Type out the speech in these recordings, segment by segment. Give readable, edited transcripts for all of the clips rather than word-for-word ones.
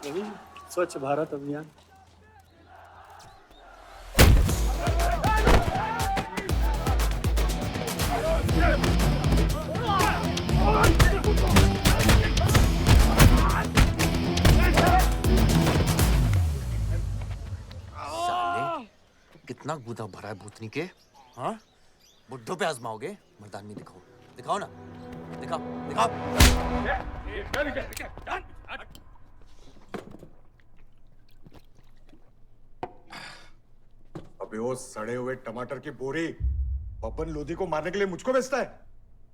वही स्वच्छ भारत अभियान। कितना गुदा भरा है भूतनी के। हाँ, बुड्ढों पे आजमाओगे? मर्दानगी दिखाओ, दिखाओ ना, दिखाओ, दिखाओ। अबे वो सड़े हुए टमाटर की बोरी बब्बन लोधी को मारने के लिए मुझको बेचता है।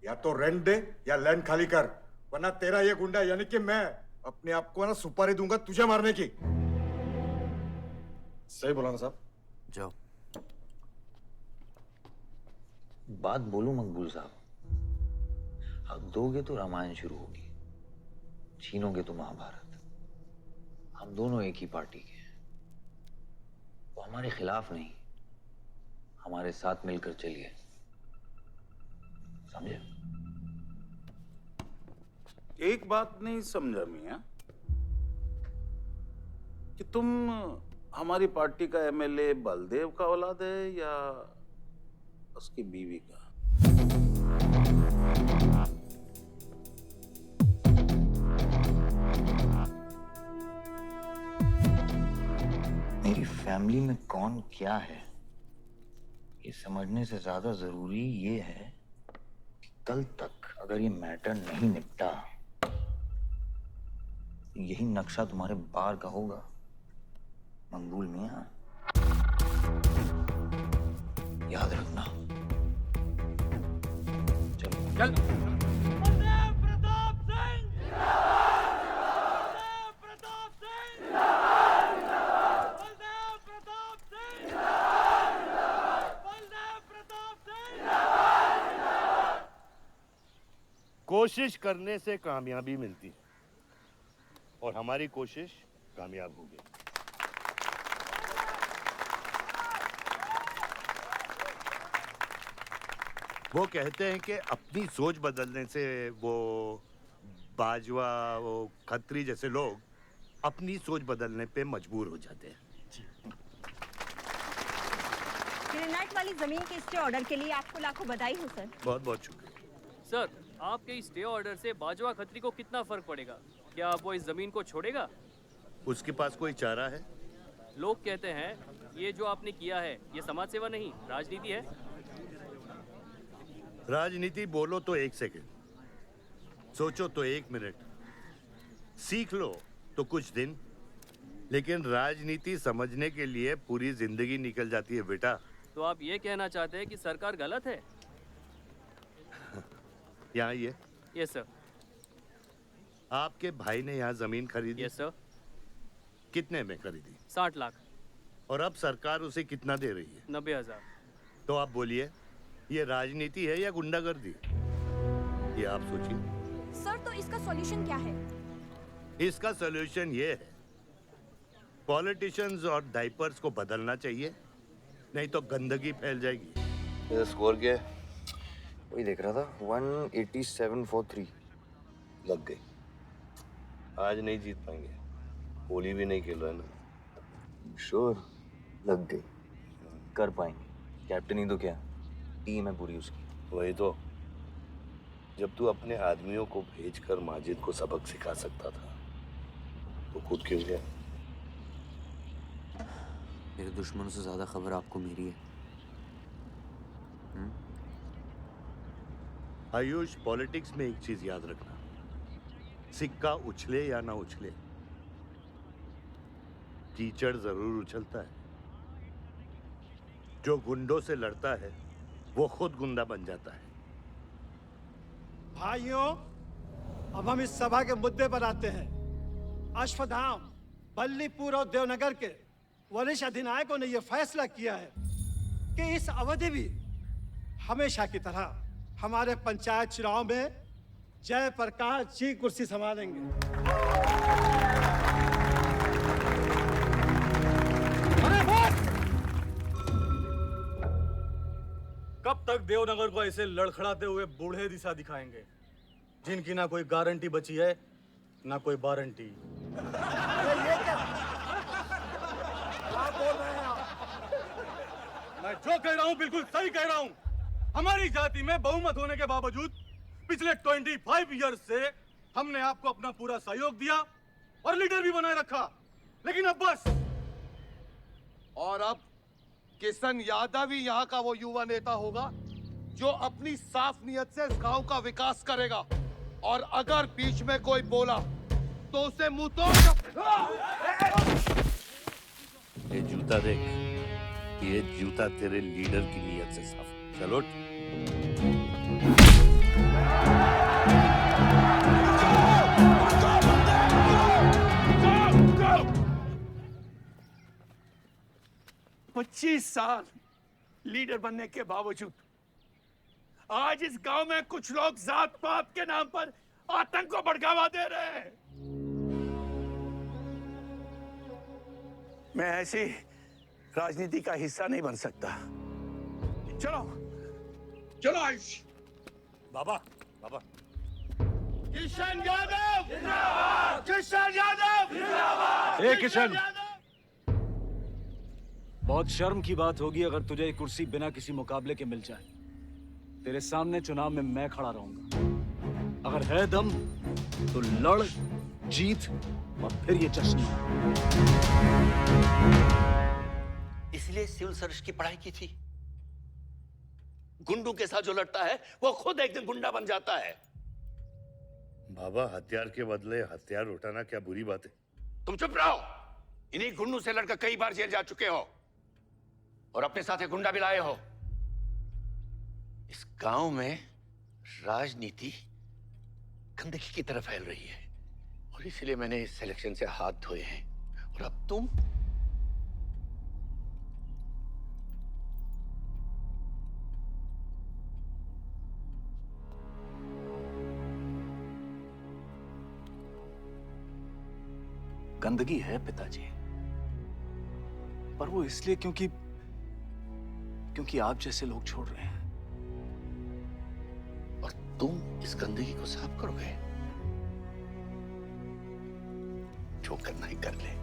या तो रेंट दे या लैंड खाली कर, वरना तेरा ये गुंडा यानी कि मैं अपने आप को ना सुपारी दूंगा तुझे मारने की। सही बोला ना साहब? जाओ। बात बोलूं मकबूल साहब, हक दोगे तो रामायण शुरू होगी, छीनोगे तो महाभारत। हम दोनों एक ही पार्टी के हैं, वो हमारे खिलाफ नहीं, हमारे साथ मिलकर चलिए, समझे? एक बात नहीं समझा मियां, कि तुम हमारी पार्टी का एमएलए बलदेव का औलाद है या उसकी बीवी का? मेरी फैमिली में कौन क्या है ये समझने से ज्यादा जरूरी ये है कि कल तक अगर ये मैटर नहीं निपटा, यही नक्शा तुम्हारे बार का होगा मंगूल मियां, याद रखना। चलो चल। कोशिश करने से कामयाबी मिलती है और हमारी कोशिश कामयाब होगी। वो कहते हैं कि अपनी सोच बदलने से वो बाजवा, वो खत्री जैसे लोग अपनी सोच बदलने पे मजबूर हो जाते हैं। ग्रेनाइट वाली जमीन के स्टे ऑर्डर के लिए आपको लाखों बधाई हो सर। बहुत बहुत शुक्रिया सर। आपके इस स्टे ऑर्डर से बाजवा खत्री को कितना फर्क पड़ेगा? क्या वो इस जमीन को छोड़ेगा? उसके पास कोई चारा है? लोग कहते हैं ये जो आपने किया है ये समाज सेवा नहीं राजनीति है। राजनीति बोलो तो 1 सेकंड, सोचो तो 1 मिनट, सीख लो तो कुछ दिन, लेकिन राजनीति समझने के लिए पूरी जिंदगी निकल जाती है बेटा। तो आप ये कहना चाहते हैं कि सरकार गलत है? यहाँ ये यस सर। आपके भाई ने यहाँ जमीन खरीदी? Yes sir. कितने में खरीदी? 60 लाख। और अब सरकार उसे कितना दे रही है? 90,000। तो आप बोलिए, ये राजनीति है या गुंडागर्दी? ये आप सोचिए। सर तो इसका सॉल्यूशन क्या है? इसका सॉल्यूशन ये है, पॉलिटिशियंस और डाइपर्स को बदलना चाहिए, नहीं तो गंदगी फैल जाएगी। ये स्कोर क्या है? वही देख रहा था, 187 for 3 लग गई। आज नहीं जीत पाएंगे, होली भी नहीं खेल रहा है ना। श्योर लग गई, कर पाएंगे। कैप्टन ही तो क्या, टीम है पूरी उसकी। वही तो, जब तू अपने आदमियों को भेजकर माजिद को सबक सिखा सकता था तो खुद क्यों गया? मेरे दुश्मनों से ज्यादा खबर आपको मेरी है। आयुष, पॉलिटिक्स में एक चीज याद रखना, सिक्का उछले या ना उछले, कीचड़ जरूर उछलता है। जो गुंडों से लड़ता है वो खुद गुंडा बन जाता है। भाइयों, अब हम इस सभा के मुद्दे पर आते हैं। अश्वत्थाम, बल्लीपुर और देवनगर के वरिष्ठ अधिनायकों ने यह फैसला किया है कि इस अवधि भी हमेशा की तरह हमारे पंचायत चुनाव में जयप्रकाश जी कुर्सी संभालेंगे। कब तक देवनगर को ऐसे लड़खड़ाते हुए बूढ़े दिशा दिखाएंगे, जिनकी ना कोई गारंटी बची है ना कोई वारंटी? ये मैं जो कह रहा हूँ बिल्कुल सही कह रहा हूँ। हमारी जाति में बहुमत होने के बावजूद पिछले 25 ईयर्स से हमने आपको अपना पूरा सहयोग दिया और लीडर भी बनाए रखा, लेकिन अब बस। और अब किशन यादव ही यहाँ का वो युवा नेता होगा जो अपनी साफ नियत से इस गांव का विकास करेगा। और अगर बीच में कोई बोला तो उसे मुंह तोड़। ये जूता देख, ये जूता तेरे लीडर की नीयत से साफ। चलो साल लीडर बनने के बावजूद आज इस गांव में कुछ लोग जात पात के नाम पर आतंक को बढ़ावा दे रहे हैं। मैं ऐसी राजनीति का हिस्सा नहीं बन सकता। चलो चलो आयुष। बाबा, बाबा। किशन यादव जिंदाबाद, किशन यादव जिंदाबाद। ए किशन, बहुत शर्म की बात होगी अगर तुझे ये कुर्सी बिना किसी मुकाबले के मिल जाए। तेरे सामने चुनाव में मैं खड़ा रहूंगा। अगर है दम तो लड़, जीत और फिर ये जश्न। इसलिए सिविल सर्विस की पढ़ाई की थी। गुंडों के साथ जो लड़ता है वो खुद एक दिन गुंडा बन जाता है। बाबा, हथियार के बदले हथियार उठाना क्या बुरी बात है? तुम चुप रहो। इन्हीं गुंडों से लड़कर कई बार जेल जा चुके हो और अपने साथ एक गुंडा भी लाए हो। इस गांव में राजनीति गंदगी की तरह फैल रही है और इसलिए मैंने इस सिलेक्शन से हाथ धोए हैं। और अब तुम गंदगी है पिताजी, पर वो इसलिए क्योंकि आप जैसे लोग छोड़ रहे हैं। और तुम इस गंदगी को साफ करोगे। जो करना ही कर ले।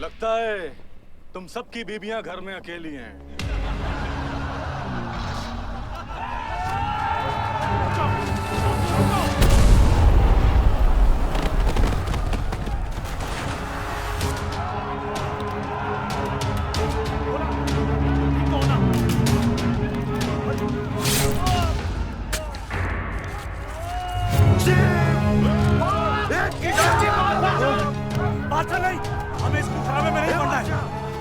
लगता है तुम सबकी बीबियां घर में अकेली हैं। बात नहीं, हमें इसको खराबे में नहीं पड़ना है।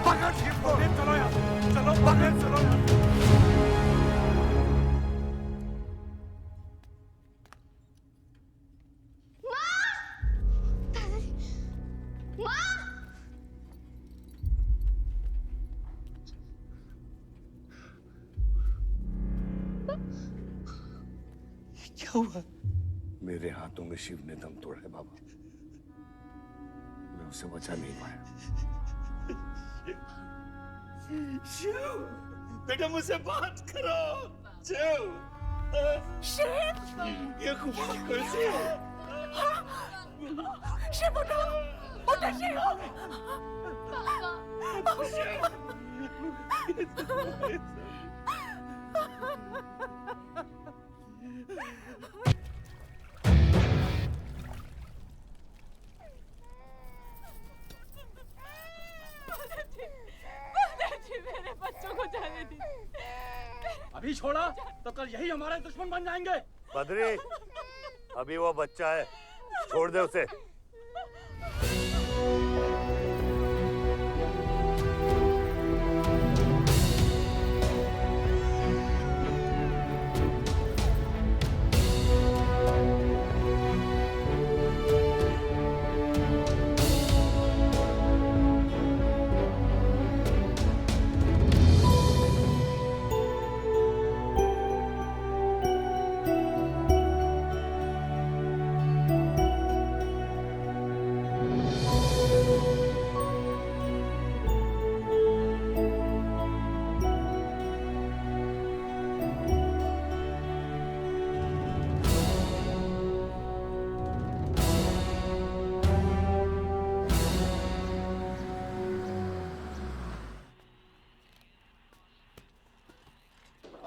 पकड़ इसको। चलो यार, चलो पकड़, चलो। क्या हुआ? मेरे हाथों में शिव ने दम तोड़ा है बाबा। मैं उसे बचा नहीं पाया। शिव, बेटा मुझसे बात करो। शिव, ये खुमार कैसे है? शिव उठो, उठो शिव। मेरे बच्चों को जाने दी। अभी छोड़ा तो कल यही हमारे दुश्मन बन जाएंगे। बद्री, अभी वो बच्चा है, छोड़ दे उसे।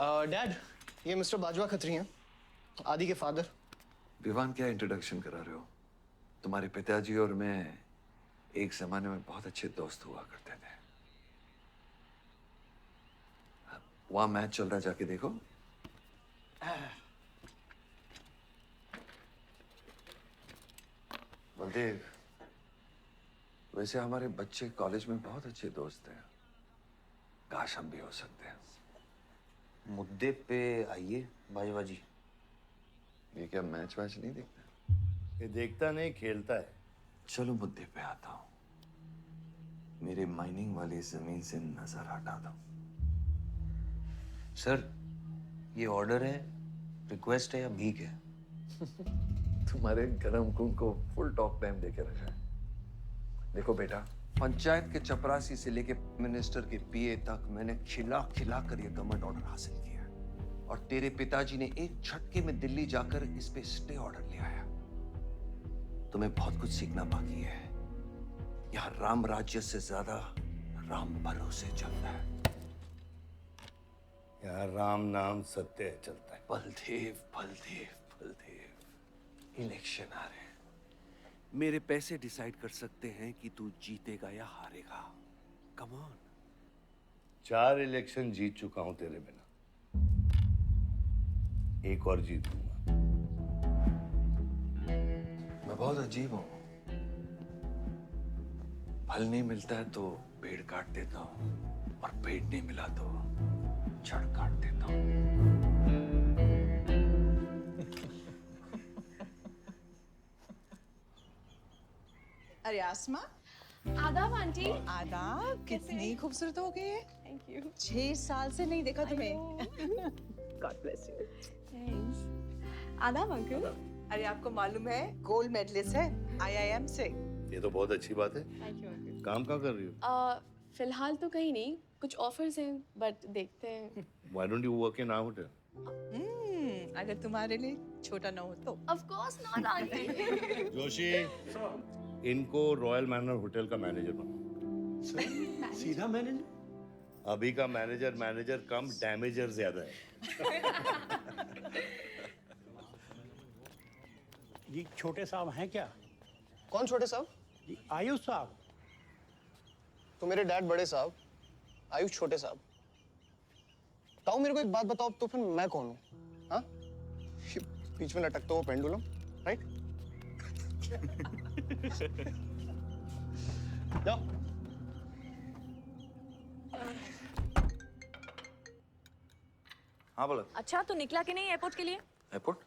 डैड, ये मिस्टर बाजवा खत्री हैं, आदि के फादर। विवान, क्या इंट्रोडक्शन करा रहे हो? तुम्हारे पिताजी और मैं एक जमाने में बहुत अच्छे दोस्त हुआ करते थे। वहां मैच चल रहा, जाके देखो। बलदेव, वैसे हमारे बच्चे कॉलेज में बहुत अच्छे दोस्त हैं। काश हम भी हो सकते हैं। मुद्दे पे आइए बाजवा जी। ये क्या मैच वैच नहीं देखता? ये देखता नहीं, खेलता है। चलो मुद्दे पे आता हूँ। मेरे माइनिंग वाली जमीन से नजर हटा दो। सर, ये ऑर्डर है, रिक्वेस्ट है या भीख है? तुम्हारे गरम खून को फुल टॉक टाइम देके रखा है। देखो बेटा, पंचायत के चपरासी से लेके मिनिस्टर के पीए तक मैंने खिला खिला कर ये गवर्नमेंट ऑर्डर हासिल किया, और तेरे पिताजी ने एक झटके में दिल्ली जाकर इस पे स्टे ऑर्डर ले आया। तुम्हें बहुत कुछ सीखना बाकी है। यहाँ राम राज्य से ज्यादा राम भरोसे चलता है। यहाँ राम नाम सत्य चलता है। बलदेव, बलदेव, बलदेव, इलेक्शन आ रहे हैं। मेरे पैसे डिसाइड कर सकते हैं कि तू जीतेगा या हारेगा। Come on. 4 इलेक्शन जीत चुका हूं तेरे बिना, एक और जीतूंगा। मैं बहुत अजीब हूं। फल नहीं मिलता है तो पेड़ काट देता हूं, और पेड़ नहीं मिला तो जड़ काट देता हूं। अरे आसमा, आदाब आंटी। आदाब, कितनी खूबसूरत हो गई है। Thank you. 6 साल से नहीं देखा तुम्हें। God bless you. थैंक्स। आदाब अंकल। अरे आपको मालूम है गोल्ड मेडलिस्ट है IIM से। ये तो बहुत अच्छी बात है। Thank you uncle. काम क्या कर रही हो? फिलहाल तो कहीं नहीं, कुछ ऑफर्स हैं, बट देखते हैं। Why don't you work in our hotel? अगर तुम्हारे लिए छोटा ना हो तो। Of course not aunty. Joshi, इनको रॉयल मैनर होटल का मैनेजर बनाओ। सीधा मैनेजर? अभी का मैनेजर कम, डैमेजर ज्यादा है। जी छोटे साहब हैं क्या? कौन छोटे साहब? जी आयुष साहब। तो मेरे डैड बड़े साहब, आयुष छोटे साहब। ताऊ, मेरे को एक बात बताओ, तो फिर मैं कौन हूँ? हाँ, बीच में लटकता हुआ पेंडुलम, राइट? जाओ। हाँ बोला। अच्छा, तो निकला कि नहीं एयरपोर्ट के लिए? एयरपोर्ट?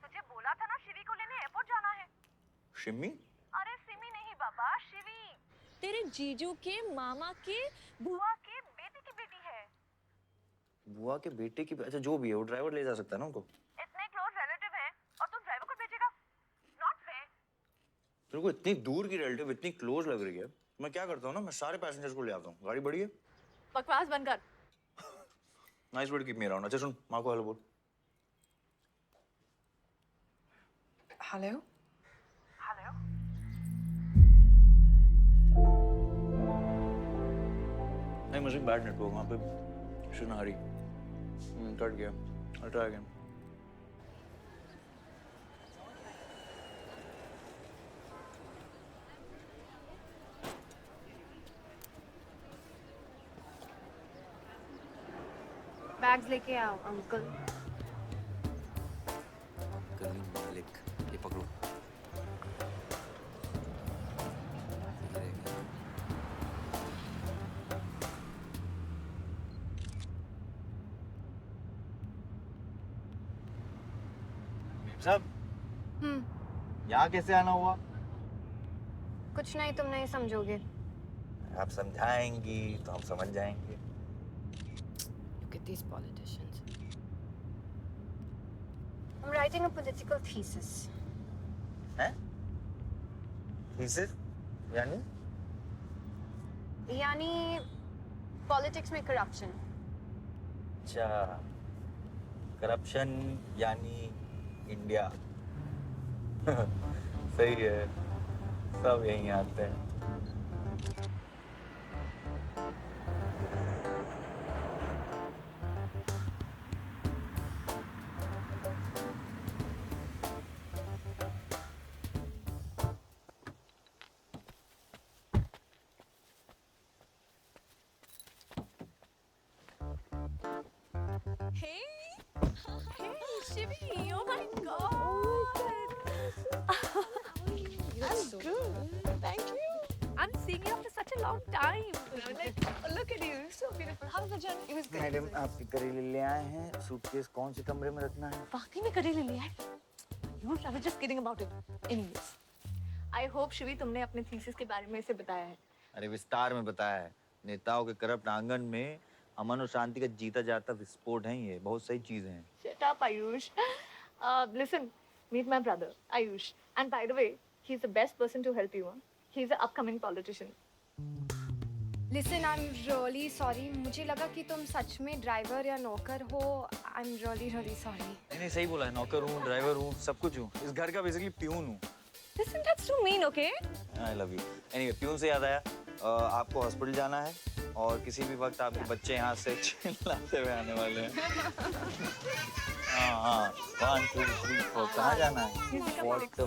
तुझे बोला था ना शिवी को लेने एयरपोर्ट जाना है। शिमी? अरे सिमी नहीं बाबा, शिवी। तेरे जीजू के मामा के बुआ के बेटे की बेटी है। बुआ के बेटे की? अच्छा, जो भी है वो ड्राइवर ले जा सकता है ना उनको। इतने क्लोज रिलेटिव हैं और तुम ड्राइवर को भेजेगा? Not fair. तेरे को इतनी दूर की रिलेटिव इतनी क्लोज लग रही है। मैं क्या करता हूँ ना, मैं सारे पैसेंजर्स को ले आता हूँ। गाड़ी बड़ी है। बकवास बंद कर। Nice word, keep me around. अच्छा सुन, माँ को हेलो बोल। हेलो। हेलो। नहीं, मुझे बैड नेटवर्क वहाँ पे। शुन हरी कट गया। I'll try again. बैग्स लेके आओ अंकल। कलीम मालिक, ये पकड़ो। साहब, यहाँ कैसे आना हुआ? कुछ नहीं, तुम नहीं समझोगे। आप समझाएंगी तो हम समझ जाएंगे। Look at these politicians. I'm writing a political thesis. हैं? Thesis? यानी? यानी पॉलिटिक्स में करप्शन। अच्छा, करप्शन यानी इंडिया। सही है, सब यहीं आते हैं। Shivi, oh my God. I'm good. Thank you. I'm seeing you after such a long time. Like, look at you, so beautiful. How was the journey? It was good. Madam आप करेले ले आए हैं, सूटकेस कौन से कमरे में रखना है? वाकई में करेले लिया है? I was just kidding about it. Anyways, I hope Shivi तुमने अपने थीसिस के बारे में इसे बताया है. अरे विस्तार में बताया है। नेताओं के करप्ट आंगन में अमन और शांति का जीता जाता विस्फोट है ये। बहुत सही चीजें हैं। Shut up, Ayush. Listen, meet my brother, Ayush. And by the way, he's the best person to help you. Huh? He's an upcoming politician. Listen, I'm really sorry. मुझे लगा कि तुम सच में ड्राइवर या नौकर हो. I'm really sorry. नहीं सही बोला है। नौकर हूँ, ड्राइवर हूँ, सब कुछ हूँ। इस घर का बेसिकली प्यून हूँ। Listen, that's too mean, okay? I love you. Anyway, peon से याद आया, आपको हॉस्पिटल जाना है और किसी भी वक्त आपके बच्चे यहाँ से चिल्लाते हुए आने वाले हैं। हाँ 1 2 3 4 कहाँ जाना है?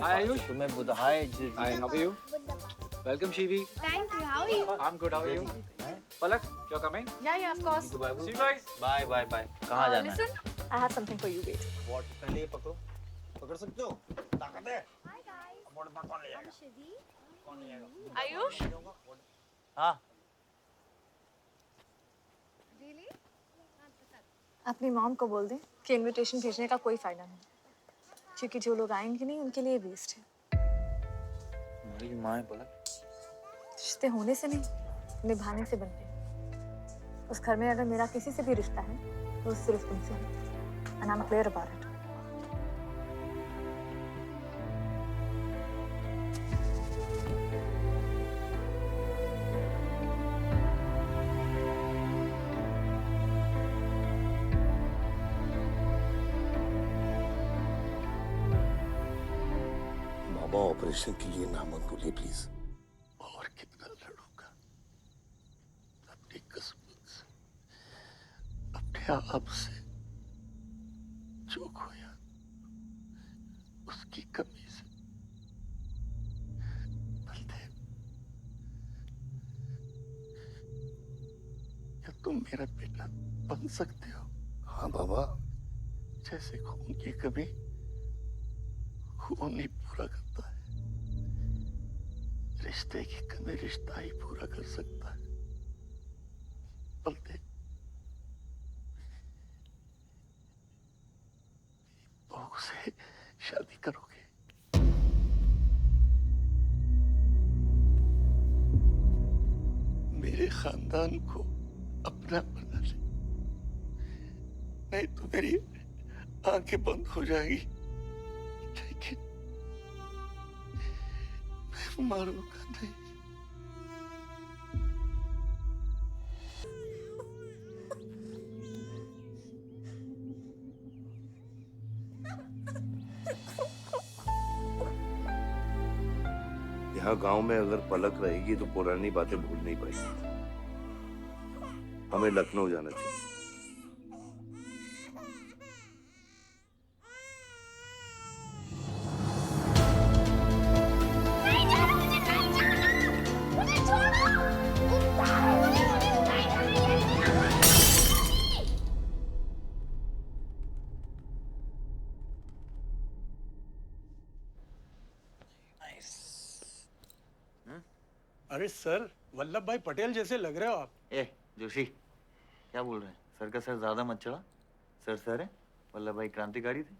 Hi Ayush. तुम्हें बुधाए जी। Hi, how are you? Welcome Shivi. Thank you. How are you? I'm good. How are you? Palak, you're coming? Yeah, of course. See you guys. Bye. कहाँ जाना है? Listen, I have something for you. Wait. What? पहले ये पकड़ो। पकड़ सकते हो? ताकत है? Hi guys. कौन ले जाएगा? कौन ले जाएगा? Ayush? हाँ। अपनी मॉम को बोल दे कि इनविटेशन भेजने का कोई फायदा नहीं, क्योंकि जो लोग आएंगे नहीं उनके लिए वेस्ट है। मेरी माँ है पलक। रिश्ते होने से नहीं, निभाने से बनते हैं। उस घर में अगर मेरा किसी से भी रिश्ता है तो सिर्फ तुमसे है। And I'm clear about it. Operation के लिए ना मत बोलिए प्लीज। और कितना लड़ूंगा अपनी किस्मत से, अपने आप से। जो खोया उसकी कमी से। बलदेव, क्या तुम मेरा बेटा बन सकते हो? हाँ बाबा। जैसे खून की कमी खून ही पूरा करता है, रिश्ते की कमी रिश्ता ही पूरा कर सकता है। बलदेव, बहू से शादी करोगे? मेरे खानदान को अपना बना ले, नहीं तो मेरी आंखें बंद हो जाएगी। लेकिन मैं मारूंगा नहीं। यहाँ गांव में अगर पलक रहेगी तो पुरानी बातें भूल नहीं पाएगी। हमें लखनऊ जाना चाहिए। अरे सर, वल्लभ भाई पटेल जैसे लग रहे हो आप। ए जोशी, क्या बोल रहे हैं? सर का सर ज्यादा मत चढ़ा। सर है। वल्लभ भाई क्रांतिकारी थे।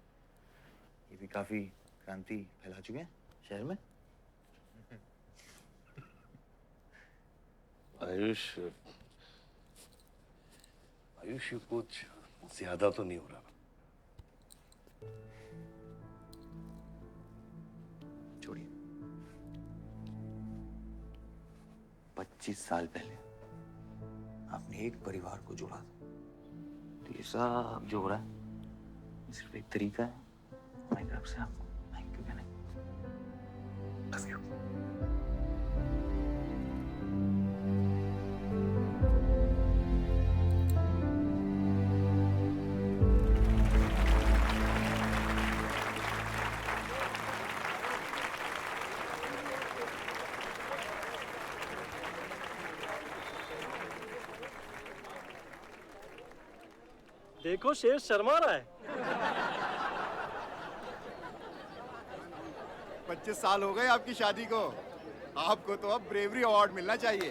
ये भी काफी क्रांति फैला चुके हैं शहर में। आयुष, ये कुछ ज्यादा तो नहीं हो रहा? छोड़िए। 25 साल पहले आपने एक परिवार को जोड़ा था, तो ये सब जो हो रहा है सिर्फ एक तरीका है हमारी तरफ से आपको थैंक यू कहने। Love you. देखो शेर शर्मा रहा है। 25 साल हो गए आपकी शादी को। आपको तो अब ब्रेवरी अवार्ड मिलना चाहिए।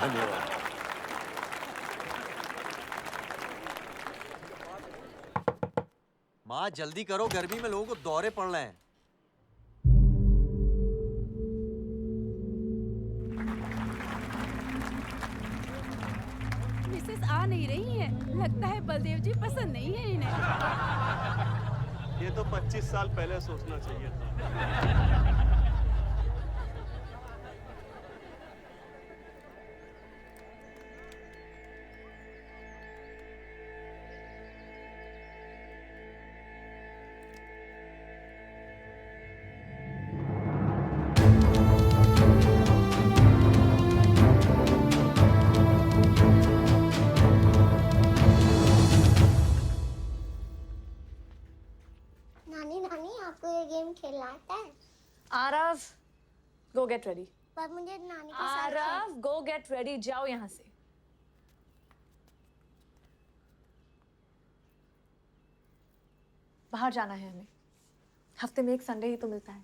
धन्यवाद। माँ जल्दी करो, गर्मी में लोगों को दौरे पड़ रहे हैं। मिसेस आ नहीं रही है, लगता है बलदेव जी पसंद नहीं है इन्हें। ये तो 25 साल पहले सोचना चाहिए था। नानी नानी आपको ये गेम खेलना आता है? आरव, गो गेट रेडी। पर मुझे नानी के साथ आरव, गो गेट रेडी, जाओ यहाँ से। बाहर जाना है हमें। हफ्ते में एक संडे ही तो मिलता है।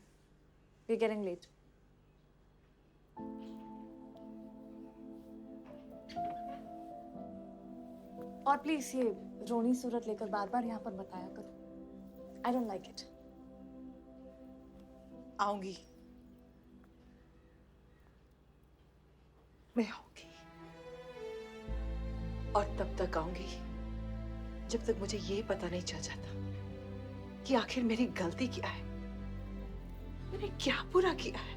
We are getting late. और प्लीज ये रोनी सूरत लेकर बार बार यहाँ पर बताया करो। I don't like it. आऊंगी, मैं आऊंगी, और तब तक आऊंगी जब तक मुझे ये पता नहीं चल जाता कि आखिर मेरी गलती क्या है। मैंने क्या बुरा किया है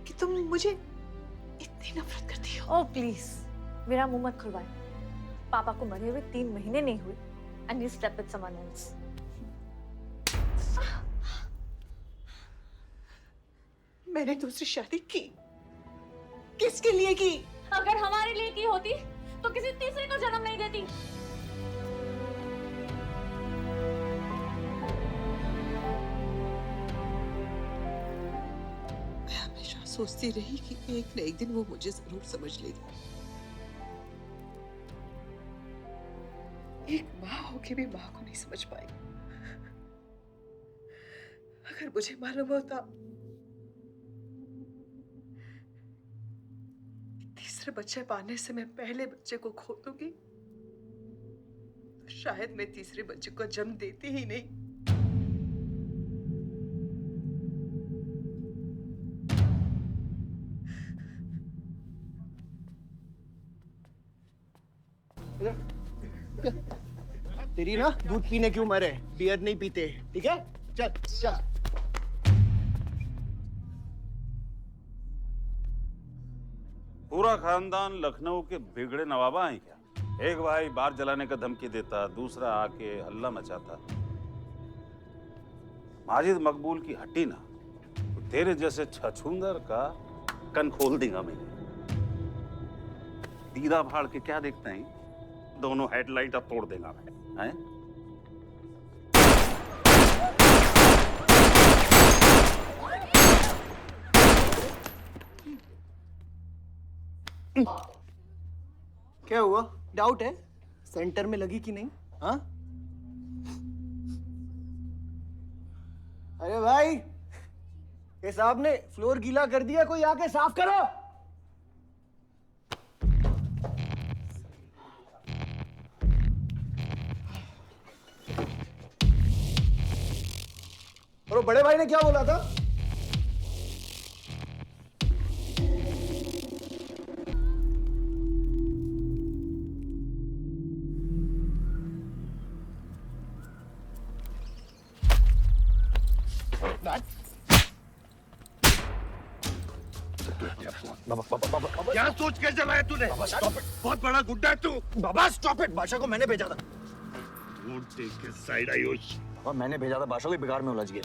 कि तुम मुझे इतनी नफरत करती हो? ओह प्लीज, मेरा मुंह मत खुलवाए। पापा को मरे हुए 3 महीने नहीं हुए and you slept with someone else. मैंने दूसरी शादी की, किसके लिए की? अगर हमारे लिए की होती तो किसी तीसरे को जन्म नहीं देती। मैं हमेशा सोचती रही कि एक न एक दिन वो मुझे जरूर समझ लेगी। एक माँ होके भी माँ को नहीं समझ पाई। अगर मुझे मालूम होता तीसरे बच्चे पाने से मैं पहले बच्चे को खो दूंगी, तो शायद मैं तीसरे बच्चे को जन्म देती ही नहीं। तेरी ना दूध पीने की उम्र है, बियर नहीं पीते, ठीक है? चल चल। पूरा खानदान लखनऊ के बिगड़े नवाबा हैं क्या? एक भाई बार जलाने का धमकी देता, दूसरा आके हल्ला मचाता। माजिद मकबूल की हट्टी ना, तो तेरे जैसे छछूंदर का कन खोल देगा मैं। दीदा फाड़ के क्या देखते हैं? दोनों हेडलाइट अब तोड़ देगा मैं, हैं? क्या हुआ? डाउट है सेंटर में लगी कि नहीं? हाँ? अरे भाई, ये साहब ने फ्लोर गीला कर दिया, कोई आके साफ करो। और बड़े भाई ने क्या बोला था? क्या सोच के चलाया तूने? बहुत बड़ा गुड्डा है तू। बाबा स्टॉप इट, बादशाह को मैंने भेजा था। साइड आयुष। बाबा मैंने भेजा था, बादशाह को बिगाड़ में उलझ गया।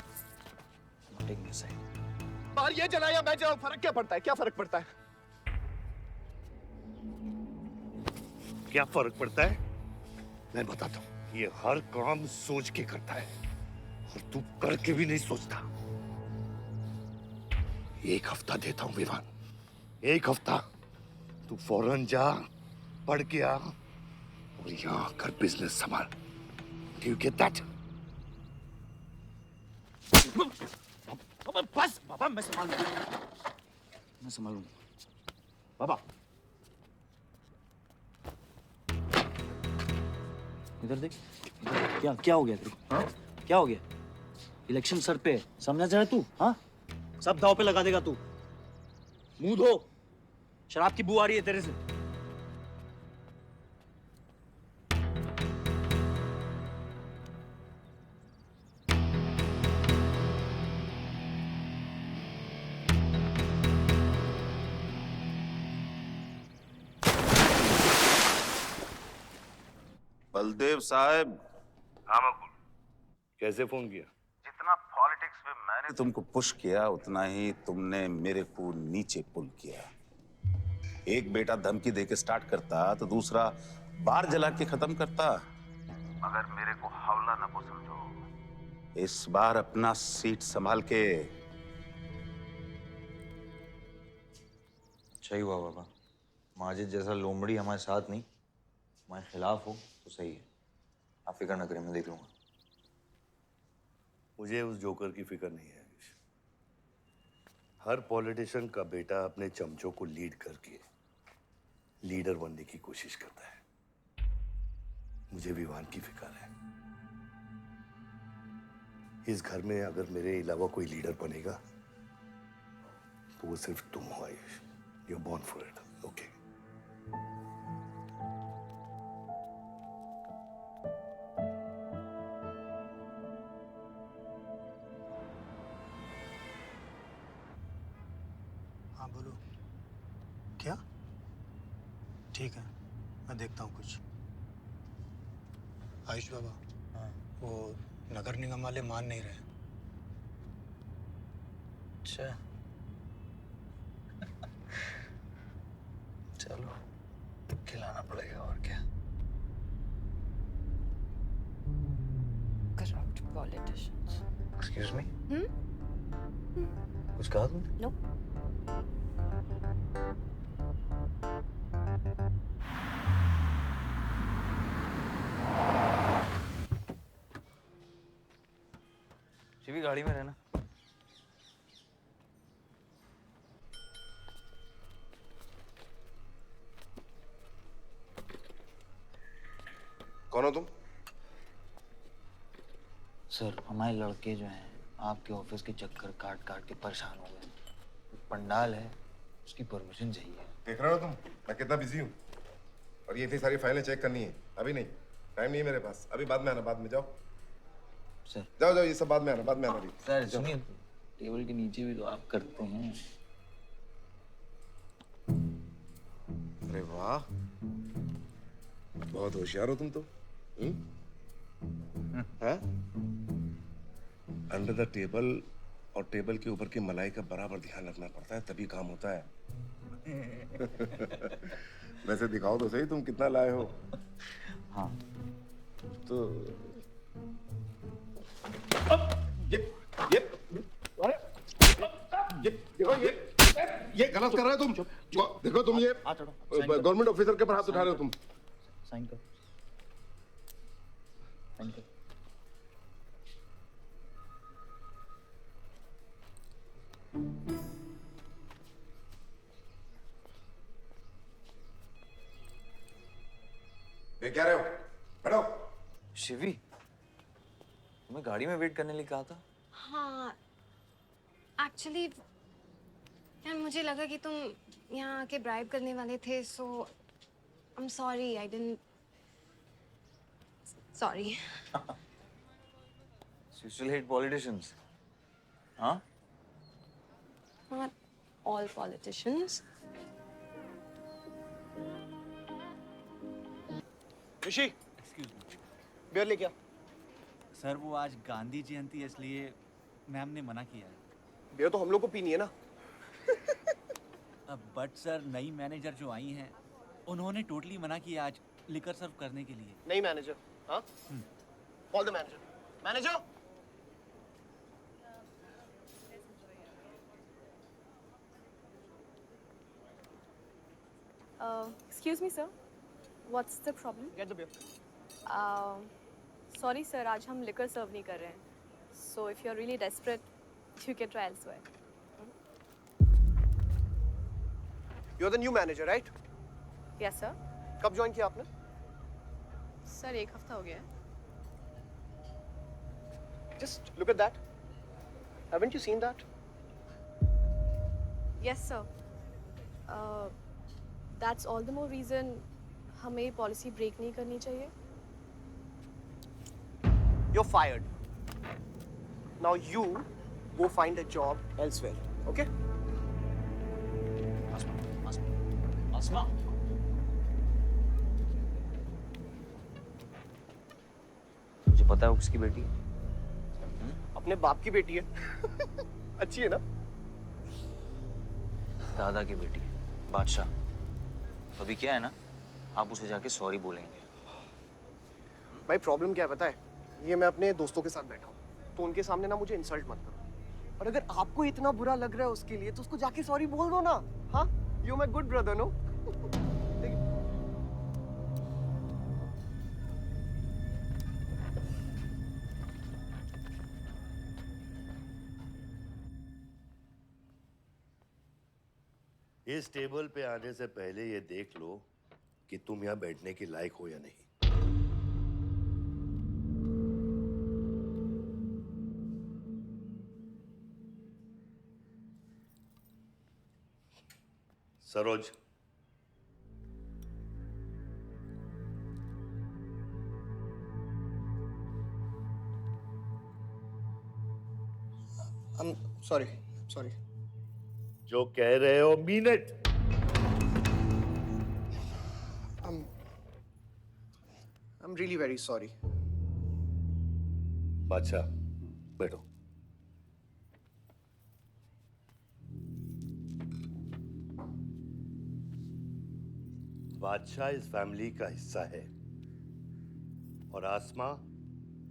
बाहर ये जलाया मैं जलाऊं, फर्क क्या पड़ता है? क्या फर्क पड़ता है? क्या फर्क पड़ता है? मैं बताता हूँ। ये हर काम सोच के करता है और तू करके भी नहीं सोचता। एक हफ्ता देता हूँ विवान, एक हफ्ता। तू फौरन जा, पढ़ के आ और यहाँ आकर बिजनेस संभाल। Do you get that? बस बाबा, मैं संभाल लूंगा, मैं संभाल लूंगा। बाबा इधर देख, इधर। क्या क्या हो गया तेरे को? हाँ, क्या हो गया? इलेक्शन सर पे है, समझा जाए तू? हाँ, सब दाव पे लगा देगा तू। मुंह धो, शराब की बू आ रही है तेरे से। बलदेव साहब। हाँ मकबूल, कैसे फोन किया? जितना पॉलिटिक्स में मैंने तुमको पुश किया उतना ही तुमने मेरे को नीचे पुल किया। एक बेटा धमकी देके स्टार्ट करता तो दूसरा बार जला के खत्म करता। मगर मेरे को हौला ना को समझो। इस बार अपना सीट संभाल के। सही हुआ बाबा, माजिद जैसा लोमड़ी हमारे साथ नहीं, हमारे खिलाफ हो तो सही है। आप फिक्र न करें, मैं देख लूंगा। मुझे उस जोकर की फिक्र नहीं है। हर पॉलिटिशियन का बेटा अपने चमचों को लीड करके लीडर बनने की कोशिश करता है। मुझे विवान की फिक्र है। इस घर में अगर मेरे अलावा कोई लीडर बनेगा तो वो सिर्फ तुम हो Ayush. You are born for it, okay? हाँ बोलो। क्या? ठीक है, मैं देखता हूँ कुछ। आयुष बाबा, हाँ, वो नगर निगम वाले मान नहीं रहे। अच्छा, चलो खिलाना पड़ेगा और क्या। Corrupt politicians. एक्सक्यूज मी, कुछ कहा तुमने? No. शिवी गाड़ी में रहना। कौन हो तुम? सर, हमारे लड़के जो हैं आपके ऑफिस के चक्कर काट काट के परेशान हो गए। पंडाल है, उसकी परमिशन चाहिए। देख रहे हो तुम मैं कितना बिजी हूँ, और ये इतनी सारी फाइलें चेक करनी है। अभी नहीं, टाइम नहीं है मेरे पास। अभी बाद में आना, बाद में। जाओ सर, जाओ जाओ, ये सब बाद में आना, बाद में आना। अभी सर सुनिए, टेबल के नीचे भी तो आप करते हैं। अरे वाह, बहुत होशियार हो तुम तो। अंडर द टेबल और टेबल के ऊपर की मलाई का बराबर ध्यान रखना पड़ता है, तभी काम होता है। वैसे दिखाओ तो सही तुम कितना लाए हो। हाँ तो ये गलत कर रहे हो तुम। देखो तुम ये गवर्नमेंट ऑफिसर के ऊपर हाथ उठा रहे हो तुम। साइन कर, साइन कर। ये क्या रहे हो? बैठो। शिवी, तुम्हें गाड़ी में वेट करने लिए कहा था। हाँ, एक्चुअली यार मुझे लगा कि तुम यहाँ आके ब्राइब करने वाले थे, so I am sorry, I didn't, sorry. You still hate politicians, huh? Not all politicians. Rishi, excuse me beer ले क्या? सर, वो आज गांधी जयंती है इसलिए मैम ने मना किया है। बियर तो हम लोग को पीनी है ना। बट सर, नई मैनेजर जो आई हैं उन्होंने टोटली मना किया आज लिकर सर्व करने के लिए। नई मैनेजर? हाँ, call the manager. Manager, Excuse me, sir. What's the problem? get the beer. Sorry, sir. आज हम liquor serve नहीं कर रहे हैं. So if you're really desperate, You can try elsewhere. You're the new manager, right? Yes, sir. कब join किया आपने? Sir 1 हफ्ता हो गया है. Just look at that. Haven't you seen that? Yes, sir. That's all the more reason हमें policy break नहीं करनी चाहिए. You're fired. Now you go find a job elsewhere. Okay? आसमा तुझे पता है वो किसकी बेटी है? अपने बाप की बेटी है. अच्छी है ना? दादा की बेटी है, बादशाह. तो अभी क्या है ना, आप उसे जाके सॉरी बोलेंगे. भाई प्रॉब्लम क्या है पता है? ये मैं अपने दोस्तों के साथ बैठा हूँ, तो उनके सामने ना मुझे इंसल्ट मत करो. और अगर आपको इतना बुरा लग रहा है उसके लिए, तो उसको जाके सॉरी बोल दो ना. हाँ? You my good brother, no? इस टेबल पे आने से पहले ये देख लो कि तुम यहाँ बैठने के लायक हो या नहीं. सरोज, sorry. जो कह रहे हो mean it. I'm really very sorry. बादशाह, बैठो. बादशाह इस फैमिली का हिस्सा है और आसमा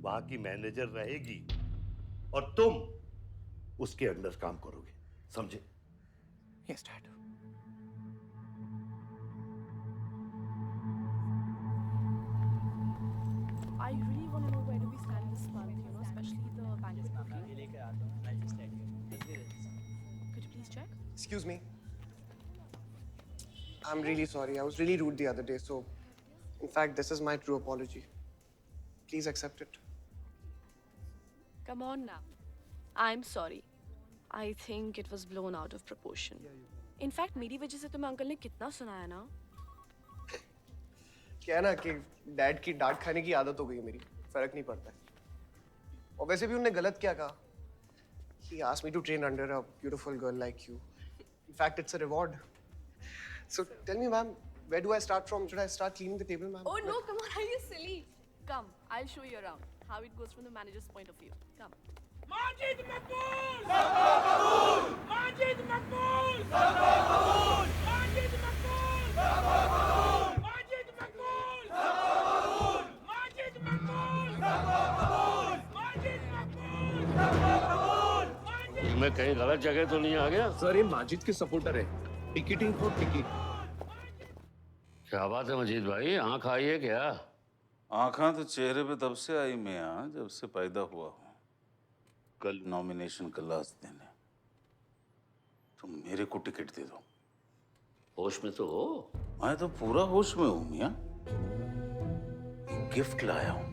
वहां की मैनेजर रहेगी और तुम उसके अंडर काम करोगे. समझे? Yes, Dad. I really want to know where do we stand this month, you know, especially the banquet booking. Could you please check? Excuse me. I'm really sorry. I was really rude the other day, so in fact, this is my true apology. Please accept it. Come on now. I'm sorry. I think it was blown out of proportion. In fact, मेरी वजह से तुम्हें uncle ने कितना सुनाया ना. क्या है ना कि डैड की डांट खाने की आदत हो गई है मेरी. फर्क नहीं पड़ता है. और वैसे भी उन्होंने गलत क्या कहा? He asked me to train under a beautiful girl like you. In fact, it's a reward. So tell me, ma'am, where do I start from? Should I start cleaning the table, ma'am? Oh no, come on, are you silly? Come, I'll show you around how it goes from the manager's point of view. Come. Majid मकबूल! सबका कबूल! माजिद मकबूल! सबका कबूल! माजिद मकबूल! सबका कबूल! माजिद मकबूल! सबका कबूल! माजिद मकबूल! सबका कबूल! माजिद मकबूल! सबका कबूल! मैं कहीं गलत जगह तो नहीं आ गया? सर ये माजिद के सपोर्टर है. Ticketing for ticket. क्या बात है मजीद भाई, आंख आई है क्या? आंखें तो चेहरे पे तब से आई मियां जब से पैदा हुआ हूँ. कल नॉमिनेशन का लास्ट दिन है. तुम मेरे को टिकट दे दो. होश में तो हो? मैं तो पूरा होश में हूँ मियां. गिफ्ट लाया हूँ.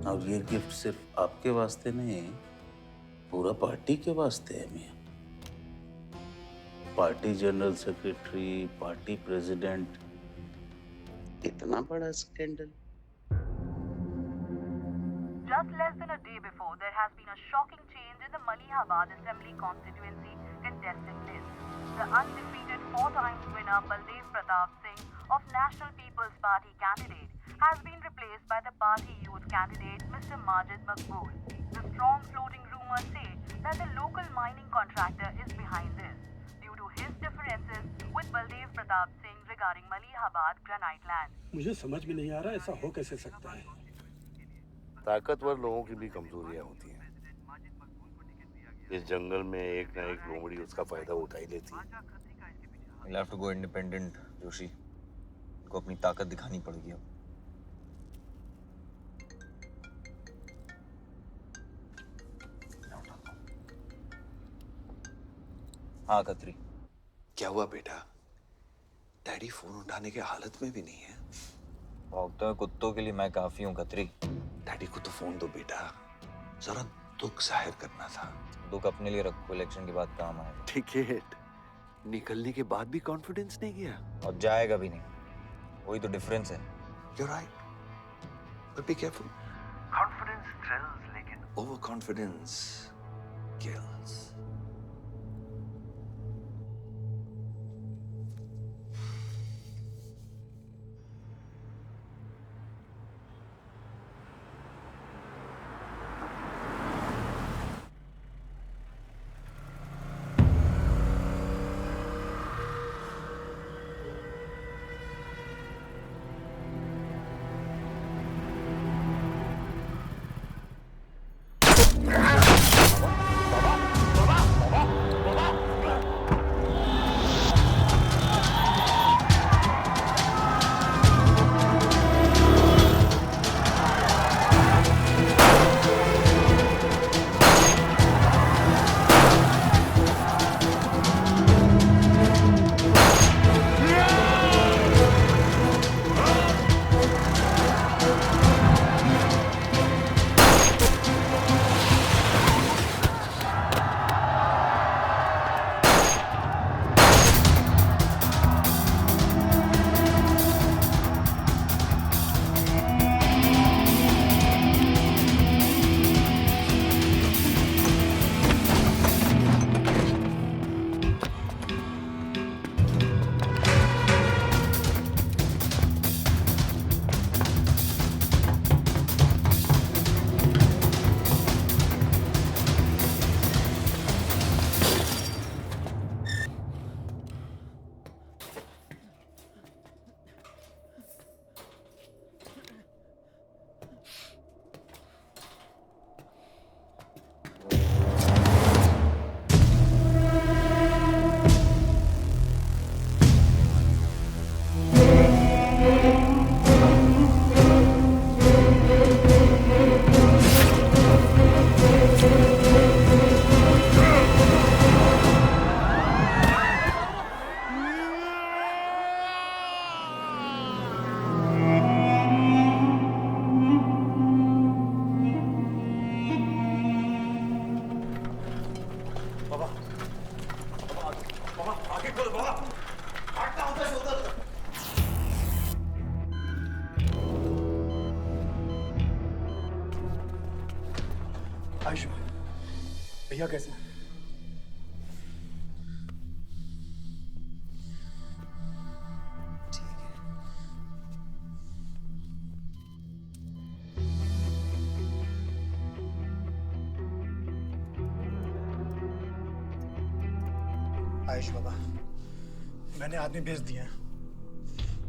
और ये गिफ्ट सिर्फ आपके वास्ते नहीं, पूरा पार्टी के वास्ते है मियां. Party general secretary, party president, इतना बड़ा scandal. Just less than a day before, there has been a shocking change in the Malihabad Assembly constituency contestant list. The undefeated 4 times winner Baldev Pratap Singh of National People's Party candidate has been replaced by the party youth candidate Mr. Majid Maqbool. The strong floating rumors say that the local mining contractor is behind this due to his differences with Baldev Pratap Singh regarding Malihabad granite land. मुझे समझ में नहीं आ रहा ऐसा हो कैसे सकता है. ताकतवर लोगों की भी कमजोरियां होती हैं. इस जंगल में एक ना एक लोमड़ी उसका फायदा उठा ही लेती है. You'll have to go independent, Joshi. को अपनी ताकत दिखानी पड़ेगी अब। हाँ खत्री। क्या हुआ बेटा? डैडी फोन उठाने के हालत में भी नहीं है। भौंकते हुए कुत्तों के लिए मैं काफी हूँ खत्री। डैडी को तो फोन दो बेटा, जरा दुख जाहिर करना था। दुख अपने लिए रखो, इलेक्शन के बाद काम आएगा। टिकट निकलने के बाद भी कॉन्फिडेंस नहीं गया और जाएगा भी नहीं, वही तो डिफरेंस है। You're right, but be careful. Confidence thrills, लेकिन overconfidence kills. आयुष भैया कैसे? आयुष बाबा, मैंने आदमी भेज दिए हैं।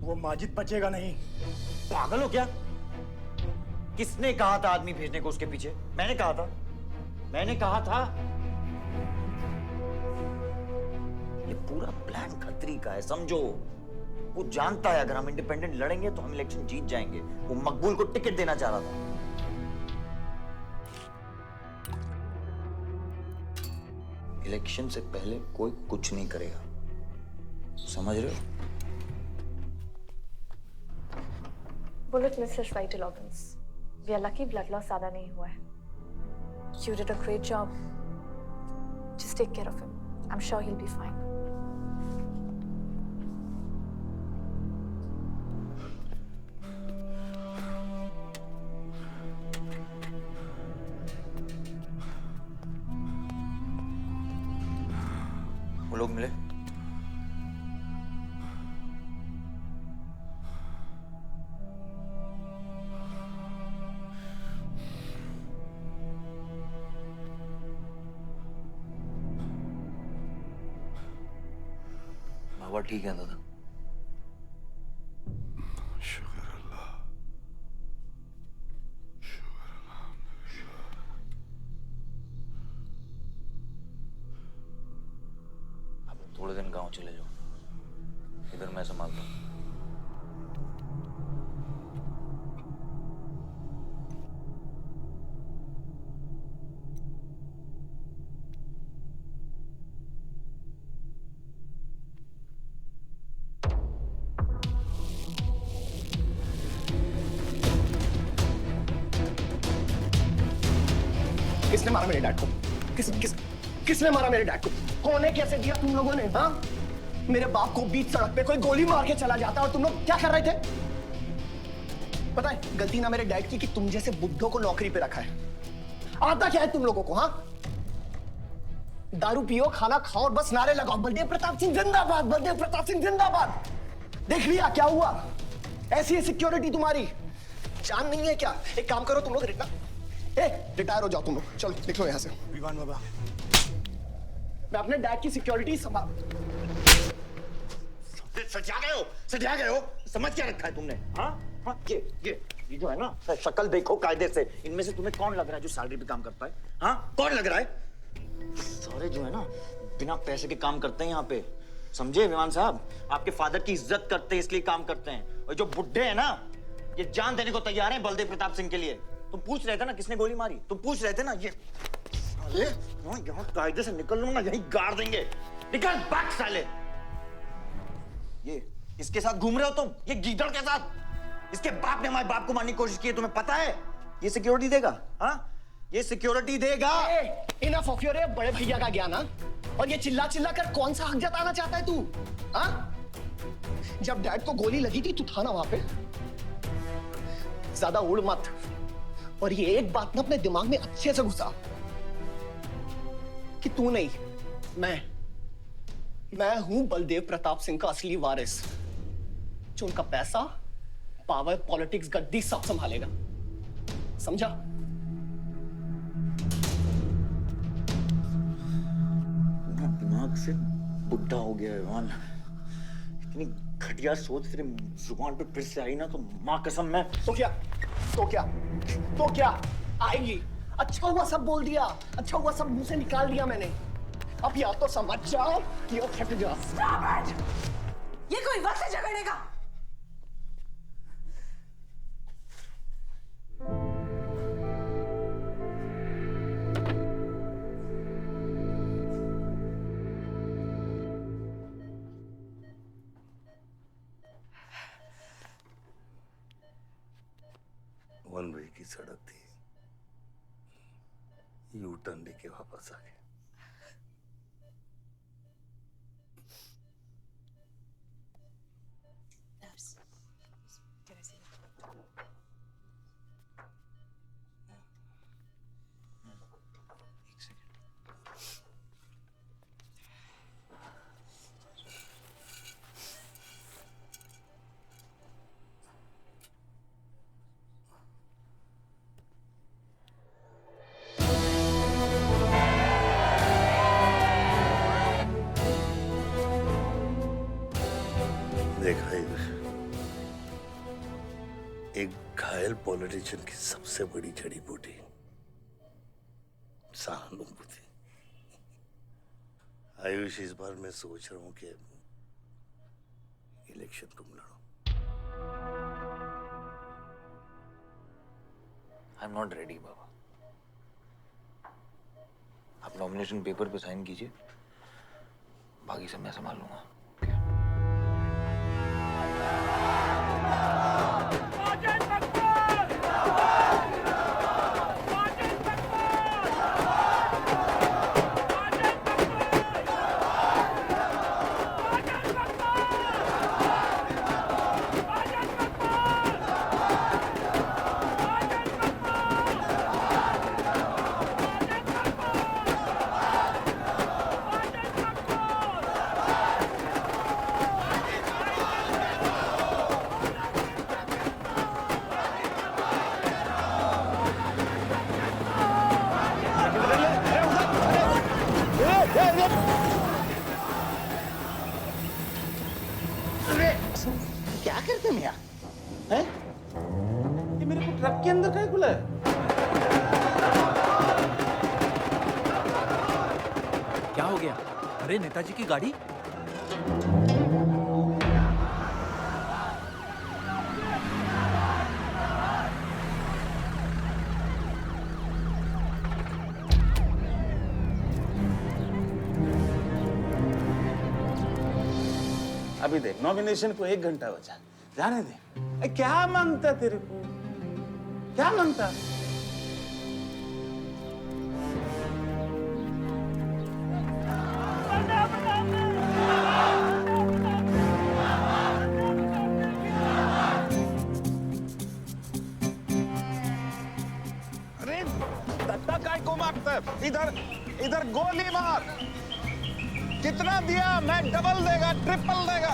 वो माजिद बचेगा नहीं। पागल हो क्या? किसने कहा था आदमी भेजने को उसके पीछे? मैंने कहा था। ये पूरा प्लान खत्री का है, समझो। वो जानता है अगर हम इंडिपेंडेंट लड़ेंगे तो हम इलेक्शन जीत जाएंगे। वो मकबूल को टिकट देना चाह रहा था। इलेक्शन से पहले कोई कुछ नहीं करेगा, समझ रहे हो? Bullet misses vital organs. We are lucky blood loss ज्यादा नहीं हुआ है। You did a great job. Just take care of him. I'm sure he'll be fine. वो लोग मिले? बाबा ठीक है दादा? शुक्र अल्लाह, अब थोड़े दिन गांव चले जाओ, इधर मैं संभालता हूँ। किसने मारा मेरे डैड को? किसने मारा मेरे डैड को? कौन है? कैसे किया तुम लोगों ने? हाँ, मेरे बाप को बीच सड़क पे कोई गोली मार के चला जाता और तुम लोग क्या कर रहे थे? पता है गलती ना मेरे डैड की कि तुम जैसे बुड्ढों को नौकरी पे रखा है। आता क्या है तुम लोगों को? हाँ, दारू पियो, खाना खाओ और बस नारे लगाओ, बलदेव प्रताप सिंह जिंदाबाद, बलदेव प्रताप सिंह जिंदाबाद। देख लिया क्या हुआ? ऐसी है सिक्योरिटी तुम्हारी। जान नहीं है क्या? एक काम करो तुम लोग, रिटायर हो जाओ तुम लोग। चलो निकलो यहाँ से। विवान बाबा, मैं अपने डैड की सिक्योरिटी संभाल। सजा गए हो। समझ क्या रखा है तुमने? हाँ हाँ, ये जो है ना, शक्ल देखो कायदे से। इनमें से तुम्हें कौन लग रहा है जो सैलरी पे काम करता है? हाँ, कौन लग रहा है? सारे जो है ना बिना पैसे के काम करते हैं यहाँ पे, समझे विमान साहब? आपके फादर की इज्जत करते हैं इसलिए काम करते हैं। और जो बुड्ढे हैं ना, ये जान देने को तैयार हैं बलदेव प्रताप सिंह के लिए। तुम पूछ रहे थे ना किसने गोली मारी? तुम पूछ रहे थे ना? ये साले यहाँ कायदे से निकल लूंगा, यहीं गाड़ देंगे। निकल भाग साले। ये इसके साथ घूम रहे हो तुम, ये गीदड़ के साथ। इसके बाप ने हमारे बाप को मारने की कोशिश की है, तुम्हें पता है? ये सिक्योरिटी देगा? हाँ, ये सिक्योरिटी देगा। इनफ ऑफ योर बड़े भैया का ज्ञान। और ये चिल्ला चिल्ला कर कौन सा हक जताना चाहता है तू? हाँ, जब डैड को गोली लगी थी तू था ना वहां पे? ज्यादा उड़ मत। और ये एक बात ना अपने दिमाग में अच्छे से घुसा कि तू नहीं, मैं हूं बलदेव प्रताप सिंह का असली वारिस, जो उनका पैसा, पावर, पॉलिटिक्स, गद्दी सब संभालेगा। समझा? दिमाग से बुढ़ा हो गया है विमान। इतनी घटिया सोच तेरे जुबान पे फिर से आई ना तो माँ कसम मैं तो क्या आएगी? अच्छा हुआ सब बोल दिया, अच्छा हुआ सब मुंह से निकाल दिया मैंने। अब या तो समझ जाओ कि फट जाओ। ये कोई वक्त है झगड़ने का? वन वे की सड़क थी, यू टर्न लेके वापस आ गए। देखा एक घायल पॉलिटिशियन की सबसे बड़ी जड़ी बूटी सहानुभूति। आयुष, इस बार मैं सोच रहा हूं कि इलेक्शन तुम लड़ो। आई एम नॉट रेडी बाबा। आप नॉमिनेशन पेपर पे साइन कीजिए, बाकी सब मैं संभाल लूंगा। क्या करते मियां? हैं? ये मेरे को ट्रक के अंदर क्या खुला है? क्या हो गया? अरे नेताजी की गाड़ी। अभी देख, नॉमिनेशन को 1 घंटा बचा, जाने दे। क्या मांगता तेरे को? क्या मांगता? इधर इधर गोली मार। कितना दिया? मैं डबल देगा, ट्रिपल देगा।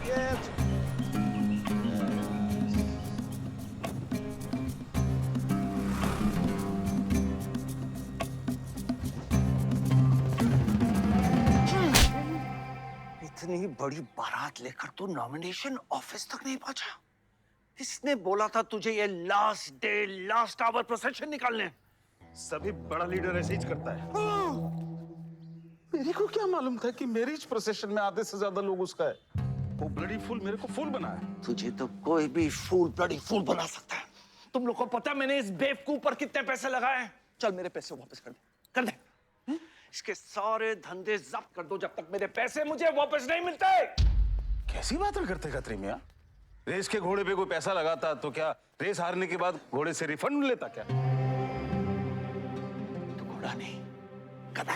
ये इतनी बड़ी बारात लेकर तू नॉमिनेशन ऑफिस तक नहीं पहुंचा। इसने बोला था तुझे ये last day last hour procession निकालने। सभी बड़ा लीडर ऐसे ही करता है। मेरे को क्या मालूम था कि मैरिज प्रोसेशन में आधे से ज्यादा लोग उसका है। वो ब्लडी फूल मेरे को फूल बना है। तुझे तो कोई भी फूल ब्लडी फूल बना सकता है। तुम लोग को पता है मैंने इस बेवकूफ पर कितने पैसे लगाए हैं? चल मेरे पैसे वापस कर दे, कर दे। इसके सारे धंधे जब्त कर दो जब तक मेरे पैसे मुझे वापस नहीं मिलते। कैसी बातें करते खत्री मियां? रेस के घोड़े पे कोई पैसा लगाता तो क्या रेस हारने के बाद घोड़े से रिफंड लेता क्या? तो घोड़ा नहीं, गधा।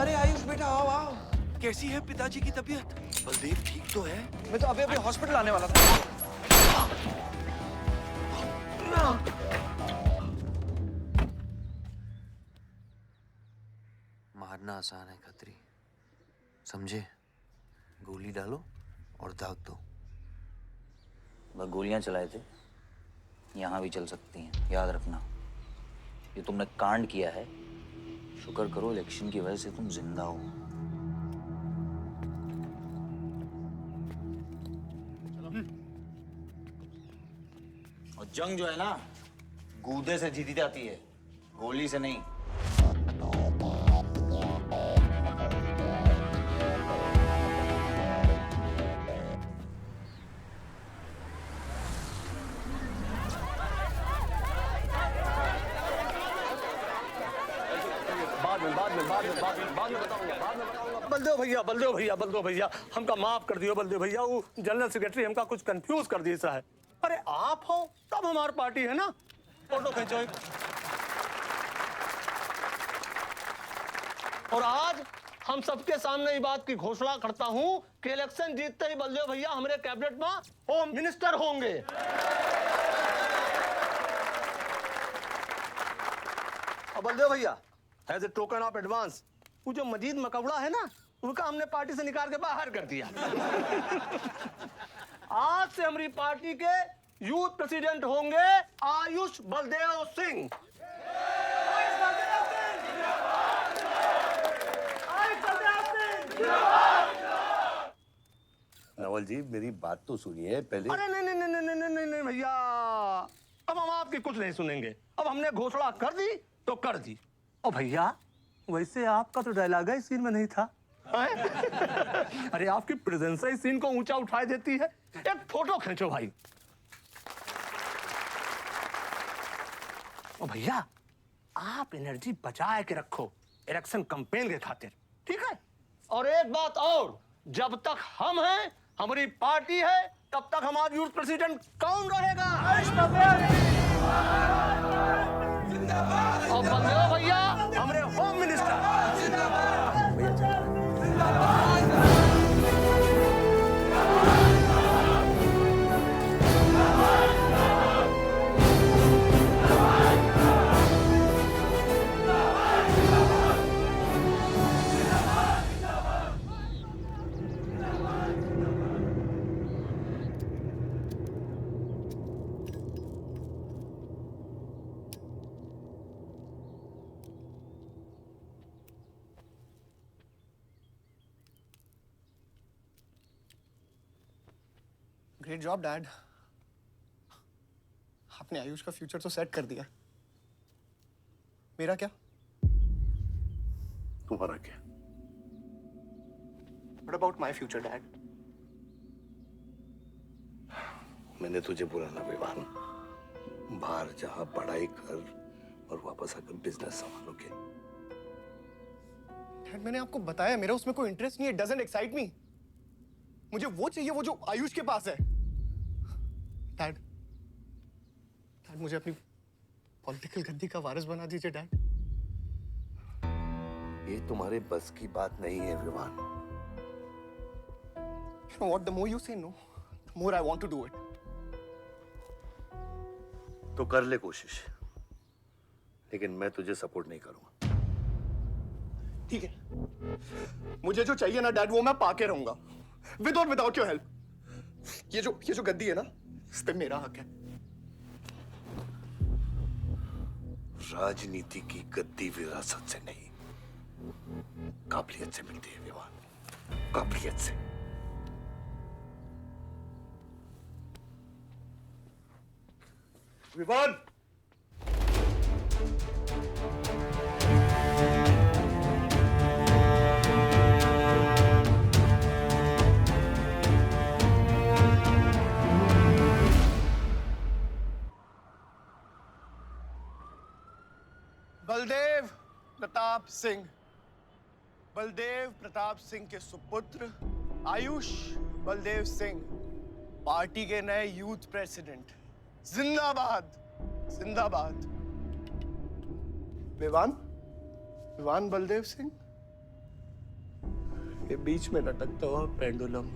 अरे आयुष बेटा आओ आओ। कैसी है पिताजी की तबीयत? बलदेव ठीक तो है? मैं तो अभी अभी हॉस्पिटल आने वाला था। मारना आसान है खत्री, समझे? गोली डालो और दाग दो। वह गोलियां चलाए थे, यहां भी चल सकती हैं, याद रखना। ये तुमने कांड किया है, शुक्र करो इलेक्शन की वजह से तुम जिंदा हो। और जंग जो है ना, गूदे से जीती जाती है, गोली से नहीं। बलदेव भैया हमका माफ कर दियो। बलदेव भैया वो जनरल सेक्रेटरी हमका कुछ कंफ्यूज कर दिया सा है। अरे आप हो तब हमारी पार्टी है ना। फोटो खींचो एक। और आज हम सबके सामने ये बात की घोषणा करता हूं कि इलेक्शन जीतते ही बलदेव भैया हमारे कैबिनेट में होम मिनिस्टर होंगे। और बलदेव भैया as a token of advance वो जो मजीद मकबड़ा है ना, उसका हमने पार्टी से निकाल के बाहर कर दिया। आज से हमारी पार्टी के यूथ प्रेसिडेंट होंगे आयुष बलदेव सिंह। नवल जी मेरी बात तो सुनिए पहले। अरे नहीं भैया, अब हम आपकी कुछ नहीं सुनेंगे। अब हमने घोषणा कर दी तो कर दी। और भैया वैसे आपका तो डायलॉग इस सीन में नहीं था। अरे आपकी प्रेजेंस इस सीन को ऊंचा उठा देती है। एक फोटो खींचो भाई। और भैया आप एनर्जी बचाए के रखो इलेक्शन कैंपेन के खातिर, ठीक है? और एक बात और, जब तक हम हैं, हमारी पार्टी है, तब तक हमारा यूथ प्रेसिडेंट कौन रहेगा? और बलदेव भैया हमारे home minister. Great job dad. आपने आयुष का फ्यूचर तो सेट कर दिया। मेरा क्या? तुम्हारा क्या? What about my future, Dad? मैंने तुझे बुरा ना विवान, बाहर जहां पढ़ाई कर और वापस आकर बिजनेस संभालोगे। डैड मैंने आपको बताया मेरा उसमें कोई इंटरेस्ट नहीं है। Doesn't excite me. मुझे वो चाहिए वो जो आयुष के पास है। डैड मुझे अपनी पॉलिटिकल गद्दी का वारिस बना दीजिए डैड। ये तुम्हारे बस की बात नहीं है Vivaan. You know what? The more you say no, the more I want to do it. तो कर ले कोशिश। लेकिन मैं तुझे सपोर्ट नहीं करूंगा। ठीक है, मुझे जो चाहिए ना डैड वो मैं पाके रहूंगा, विद और विदाउट योर हेल्प। ये जो गद्दी है ना, इस पे मेरा हक है। राजनीति की गद्दी विरासत से नहीं, काबिलियत से मिलती है विवान, काबिलियत से। विवान, बलदेव प्रताप सिंह, बलदेव प्रताप सिंह के सुपुत्र आयुष बलदेव सिंह पार्टी के नए यूथ प्रेसिडेंट। जिंदाबाद जिंदाबाद। विवान, विवान बलदेव सिंह, ये बीच में लटकता हुआ पेंडुलम।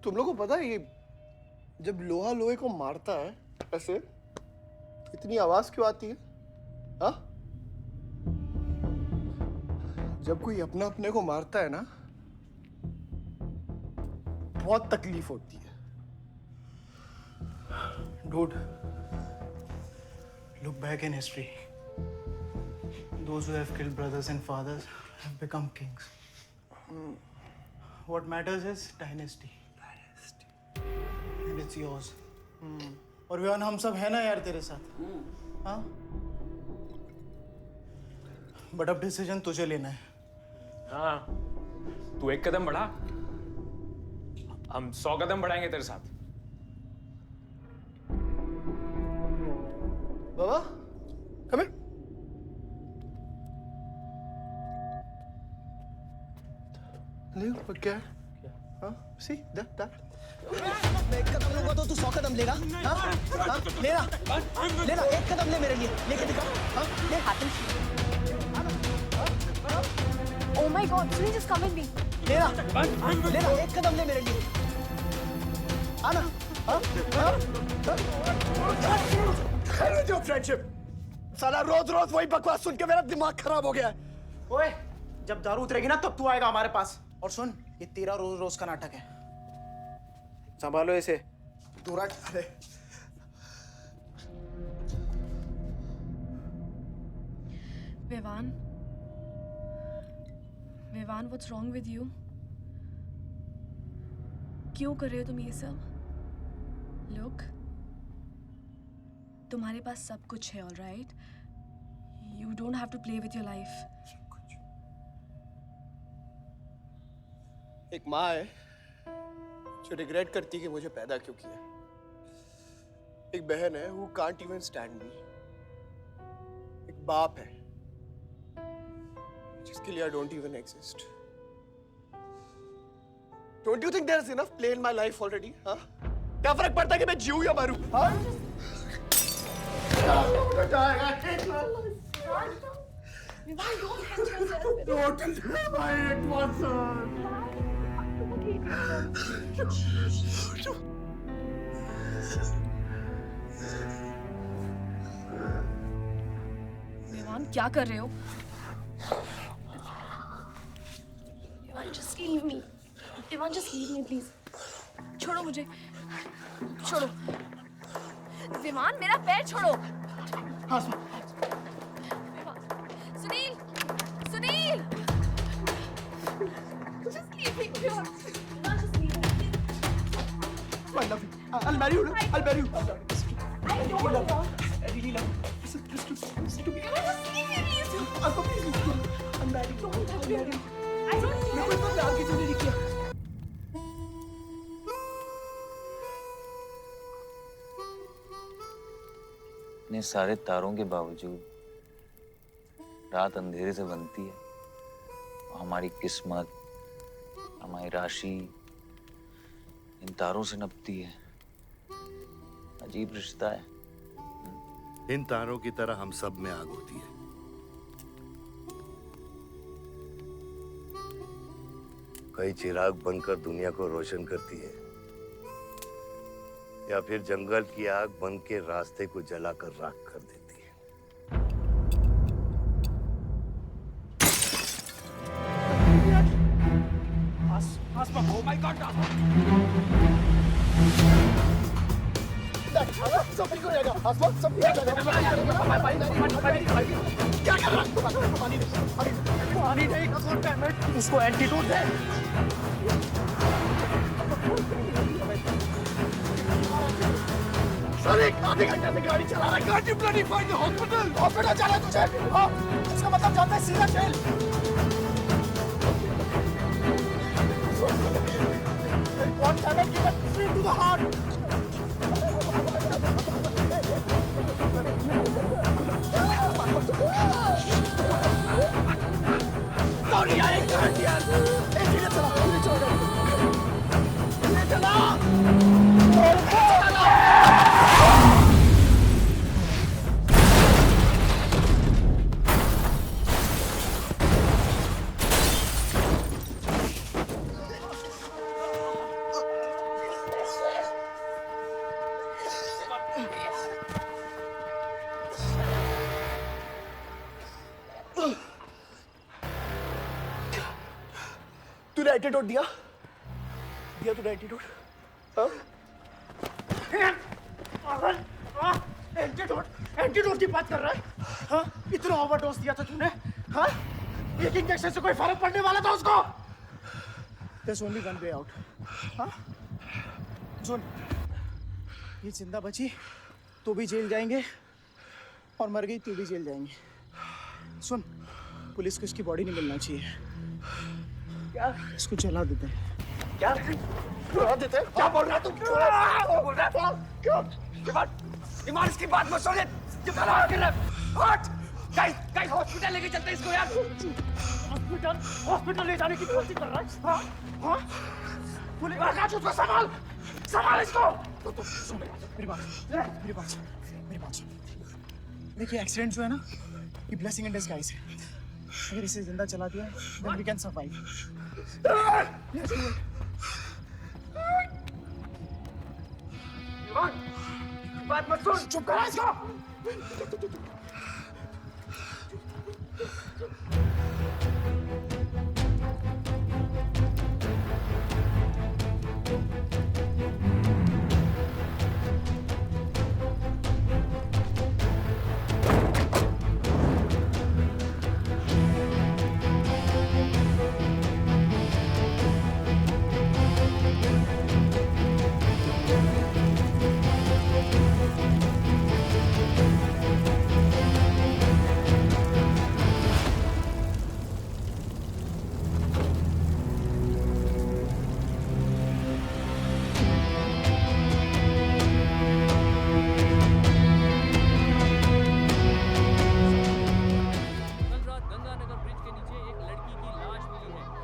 तुम लोगों को पता है ये जब लोहा लोहे को मारता है ऐसे इतनी आवाज क्यों आती है? हाँ? जब कोई अपना अपने को मारता है ना, बहुत तकलीफ होती है। Dude, look back in history. Those who have killed brothers and fathers have become kings. What matters is dynasty. And it's yours. और विवान हम सब है ना यार तेरे साथ, हाँ? बट अब डिसीजन तुझे लेना है। हाँ, तू एक कदम बढ़ा, हम 100 कदम बढ़ाएंगे तेरे साथ। बाबा, come here. ले क्या है? हाँ, see that. मैं एक कदम लूंगा तो तू 100 कदम लेगा? हाँ? हाँ? लेना, एक कदम ले मेरे लिए, लेके दिखा। हाँ? ले हाथ Oh my God, Sunil, just come with me. लेना, एक कदम ले मेरे लिए। आना, हाँ? जो फ्रेंडशिप, साला रोज वही बकवास सुन के मेरा दिमाग खराब हो गया है। ओए, जब दारू उतरेगी ना तब तू आएगा हमारे पास। और सुन, ये तेरा रोज रोज का नाटक है, संभालो इसे। दूर हट। अरे Vivaan, Vivaan, what's wrong with you? क्यों कर रहे हो तुम ये सब? Look, तुम्हारे पास सब कुछ है, all right? You don't have to play with your life. एक माँ है जो रिग्रेट करती है कि मुझे पैदा क्यों किया। एक बहन है who can't even stand me. एक बाप है जिसके लिए I don't even exist. Don't you think there's enough play in my life already? हाँ? क्या फर्क पड़ता है कि मैं जीऊँ या मरूँ? हाँ? विवान, क्या कर रहे हो? Vivaan, just leave me. Vivaan, just leave me, please. छोड़ो मुझे, छोड़ो। विवान, मेरा पैर छोड़ो। हाँ, Sunil, Sunil, just leave me. Vivaan, just leave me. I love you. I'll marry you. I'll marry you. I don't want. I really love you. Listen to me. Just leave me, please. Please listen. I'll marry you. Don't touch me. I don't need मेरे को इतना प्यार किसी ने नहीं किया। इतने सारे तारों के बावजूद रात अंधेरे से बनती है, हमारी किस्मत, हमारी राशि इन तारों से नपती है। अजीब रिश्ता है। इन तारों की तरह हम सब में आग होती है, कई चिराग बनकर दुनिया को रोशन करती है, या फिर जंगल की आग बन के रास्ते को जलाकर राख कर देती है। Oh my God! सब बिल्कुल रहेगा, आसमान सब बिल्कुल रहेगा। क्या कर रहा है? पानी नहीं, उसको एंटीडोट दे। सर एक आधे घंटे से गाड़ी चला रहा है। Can't you bloody find the hospital? Hospital जाना है तुझे? हाँ, इसका मतलब जानता है सीधा jail. One cannot give it straight to the heart. Sorry, I can't hear. धीरे चला, धीरे चला, धीरे चला। तूने एंटीडोट दिया तूने एंटीडोट? एंटीडोट की बात कर रहा है? हाँ, इतना ओवरडोज दिया था तूने? हाँ, एक इंजेक्शन से कोई फर्क पड़ने वाला था उसको? There's only one way out. हाँ, सुन, ये जिंदा बची तो भी जेल जाएंगे और मर गई तो भी जेल जाएंगे। सुन, पुलिस को इसकी बॉडी नहीं मिलना चाहिए। क्या? इसको जला देते हैं। क्या? जला देते हैं? क्या बोल रहा है तू? क्या बोल रहा है? क्यों? ईमान इसकी बात मत सुनिए। जला कर रहा। हट! गाइस हॉस्पिटल लेके चलते हैं इसको यार। हॉस्पिटल ले जाने की कोशिश कर रहा है। हाँ? हाँ? पुलिस का चुप संभाल इसको। तो सुन मेरी बात। देखिए एक्सीडेंट जो है ना, ये ब्लेसिंग इन डिस्गाइज है। अगर इसे जिंदा चला दिया, then we can survive. बात मत सुन, चुप करा इसको।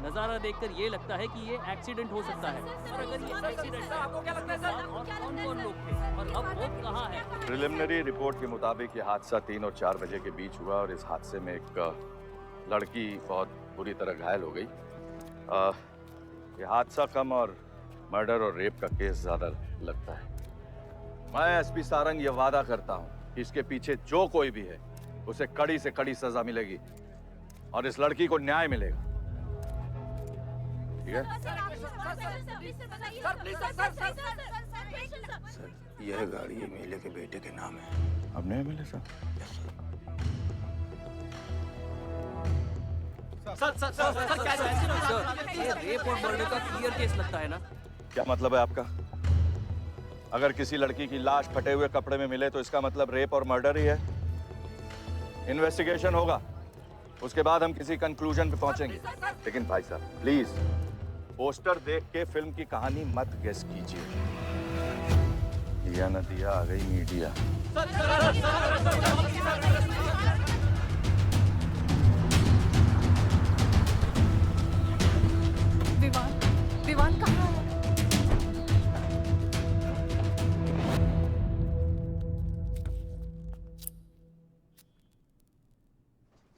नजारा देखकर ये लगता है कि ये एक्सीडेंट हो सकता है। और अगर ये एक्सीडेंट है, आपको क्या लगता है सर? और कौन लोग थे और अब वो कहाँ है? प्रिलिमिनरी रिपोर्ट के मुताबिक ये हादसा 3 और 4 बजे के बीच हुआ और इस हादसे में एक लड़की बहुत बुरी तरह घायल हो गई। ये हादसा कम और मर्डर और रेप का केस ज्यादा लगता है। मैं एसपी सारंग ये वादा करता हूँ कि इसके पीछे जो कोई भी है उसे कड़ी से कड़ी सजा मिलेगी और इस लड़की को न्याय मिलेगा। ठीक है? सर, यह गाड़ी एमएलए के बेटे के नाम है। अपने एमएलए साहब? सर ये रेप और मर्डर का क्लियर केस लगता है ना? क्या मतलब है आपका? अगर किसी लड़की की लाश फटे हुए कपड़े में मिले तो इसका मतलब रेप और मर्डर ही है। इन्वेस्टिगेशन होगा, उसके बाद हम किसी कंक्लूजन पे पहुंचेंगे। लेकिन भाई साहब प्लीज पोस्टर देख के फिल्म की कहानी मत गेस कीजिए। दिया न दिया आ गई मीडिया। विवान कहाँ है?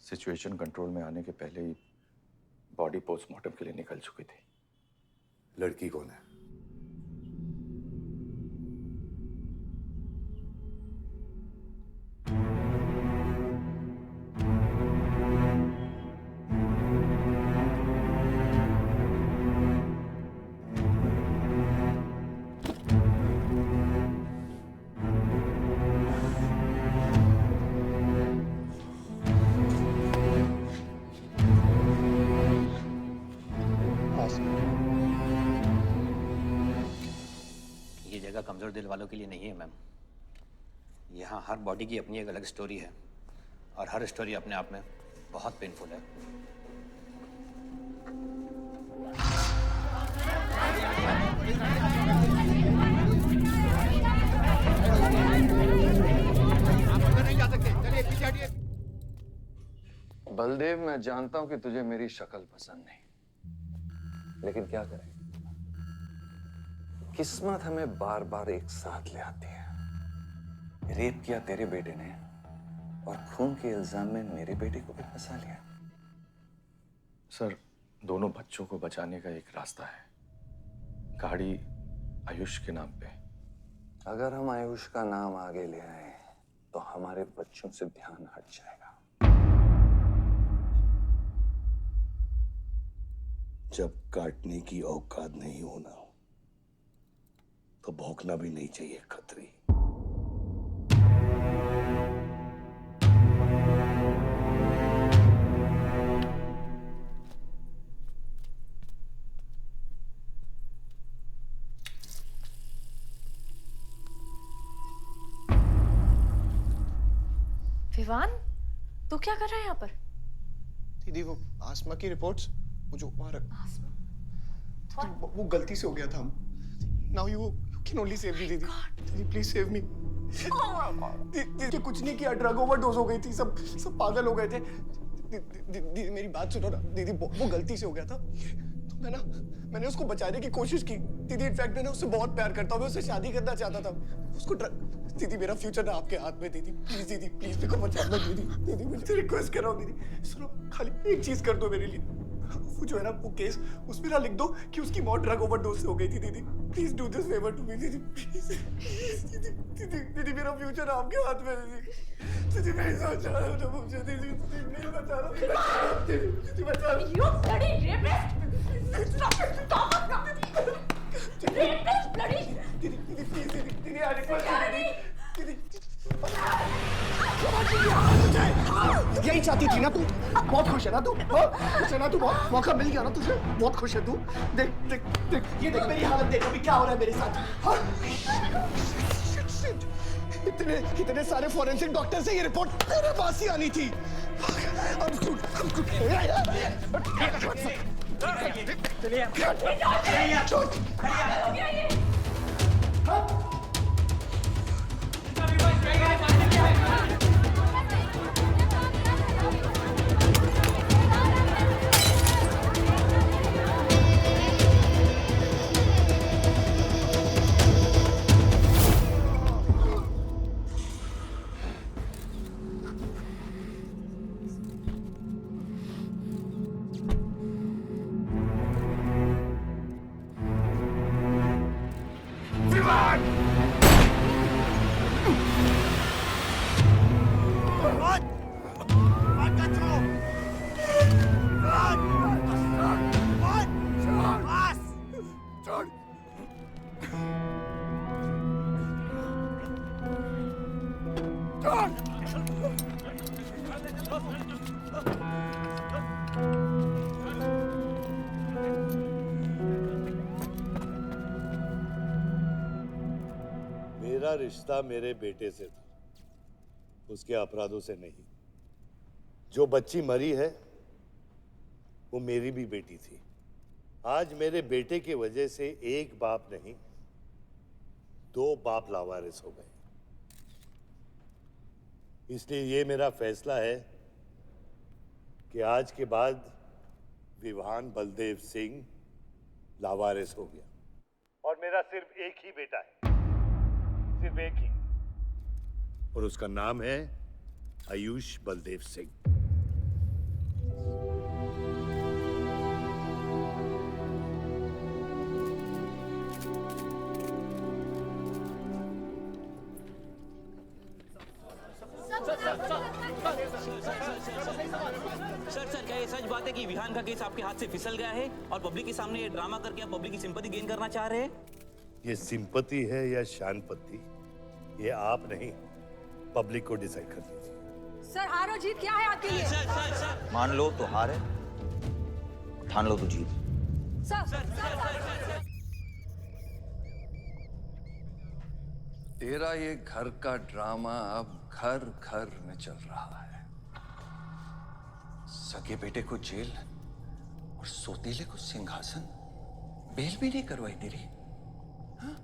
सिचुएशन कंट्रोल में आने के पहले ही बॉडी पोस्टमार्टम के लिए निकल चुकी थी। लड़की कौन है? ये जगह कमजोर दिल वालों के लिए नहीं है मैम। यहाँ हर बॉडी की अपनी एक अलग स्टोरी है और हर स्टोरी अपने आप में बहुत पेनफुल है। बलदेव, मैं जानता हूं कि तुझे मेरी शक्ल पसंद नहीं, लेकिन क्या करें, किस्मत हमें बार बार एक साथ ले आती है। रेप किया तेरे बेटे ने और खून के इल्जाम में मेरे बेटे को भी फंसा लिया। सर, दोनों बच्चों को बचाने का एक रास्ता है, गाड़ी आयुष के नाम पे। अगर हम आयुष का नाम आगे ले आए तो हमारे बच्चों से ध्यान हट जाएगा। जब काटने की औकात नहीं होना तो भौंकना भी नहीं चाहिए खतरी। विवान, तू क्या कर रहा है यहाँ पर? दीदी वो आसमा की रिपोर्ट्स, वो जो वहाँ वो गलती से हो गया था। Now you can only save me दीदी। दीदी प्लीज सेव मी। दीदी कुछ नहीं किया, ड्रग ओवरडोज हो गई थी, सब पागल हो गए थे। दीदी मेरी बात सुनो ना दीदी, वो गलती से हो गया था तो मैंने उसको बचाने की कोशिश की दीदी। इनफैक्ट मैंने उससे बहुत प्यार करता हूँ, मैं उससे शादी करना चाहता था। उसको दीदी मेरा फ्यूचर ना आपके हाथ में दीदी, प्लीज मेरे को बचाना दीदी। दीदी मुझे रिक्वेस्ट कर रहा हूँ दीदी, सुनो खाली एक चीज कर दो मेरे लिए। वो जो है ना वो केस उसमें ना लिख दो कि उसकी मौत ड्रग ओवरडोज से हो गई थी दीदी। Please do this favour to me दीदी, प्लीज। दीदी मेरा फ्यूचर आपके हाथ में दीदी। दीदी मैं सोच रहा हूँ ना मुझे दीदी, प्लीज बचा रहा दीदी, बचा रहा। You bloody rapist! Stop it! Stop it! Rapist, bloody! दीदी प्लीज दीदी आई रिक्वेस्ट दीदी। यही चाहती थी ना तू? बहुत खुश है ना तू? खुश है ना तू? बहुत मौका मिल गया ना तुझे? बहुत खुश है तू? देख देख देख, ये देख मेरी हालत, देख अभी क्या हो रहा है मेरे साथ। इतने सारे फॉरेंसिक डॉक्टर से ये रिपोर्ट तेरे पास ही आनी थी। मेरा रिश्ता मेरे बेटे से था, उसके अपराधों से नहीं। जो बच्ची मरी है वो मेरी भी बेटी थी। आज मेरे बेटे की वजह से एक बाप नहीं 2 बाप लावारिस हो गए। इसलिए ये मेरा फैसला है कि आज के बाद विवान बलदेव सिंह लावारिस हो गया और मेरा सिर्फ एक ही बेटा है, सिर्फ एक ही, और उसका नाम है आयुष बलदेव सिंह। बात है कि विहान का केस आपके हाथ से फिसल गया है और पब्लिक के सामने ये ड्रामा करके आप पब्लिक की सिंपैथी गेन करना चाह रहे हैं? ये सिंपति है या शानपति, ये आप नहीं, पब्लिक को डिसाइड कर दीजिए। सर, हार और जीत क्या है आपके लिए? मान लो तो हार है, ठान लो तो जीत। तेरा ये घर का ड्रामा अब घर घर में चल रहा है। सगे बेटे को जेल और सौतेले को सिंहासन, बेल भी नहीं करवाई तेरी। हाँ?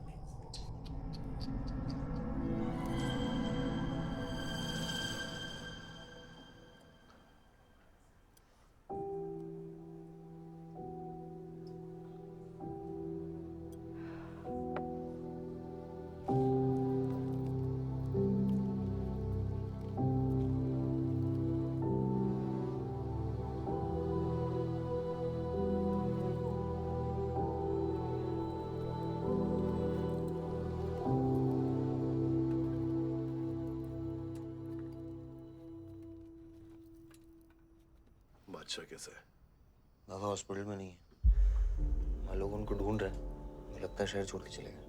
बादशाह कैसा है? बाबा हॉस्पिटल में नहीं है। हम लोग उनको ढूंढ रहे हैं। मुझे लगता है शहर छोड़ के चले गए।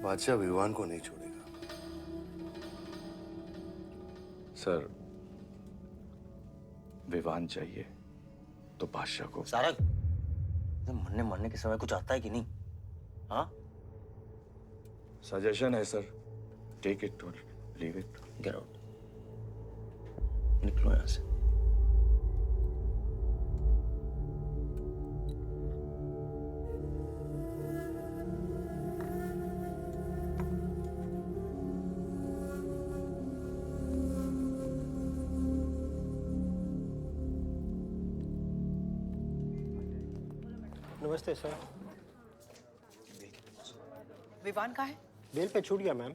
बादशाह विवान को नहीं छोड़ेगा। सर, विवान चाहिए तो बादशाह को। सारंग, मरने के समय कुछ आता है कि नहीं? हाँ? सजेशन है सर, टेक इट और लीव इट। गेट आउट, निकलो यहाँ से। नमस्ते सर। विवान कहाँ है? बेल पे छूट गया मैम।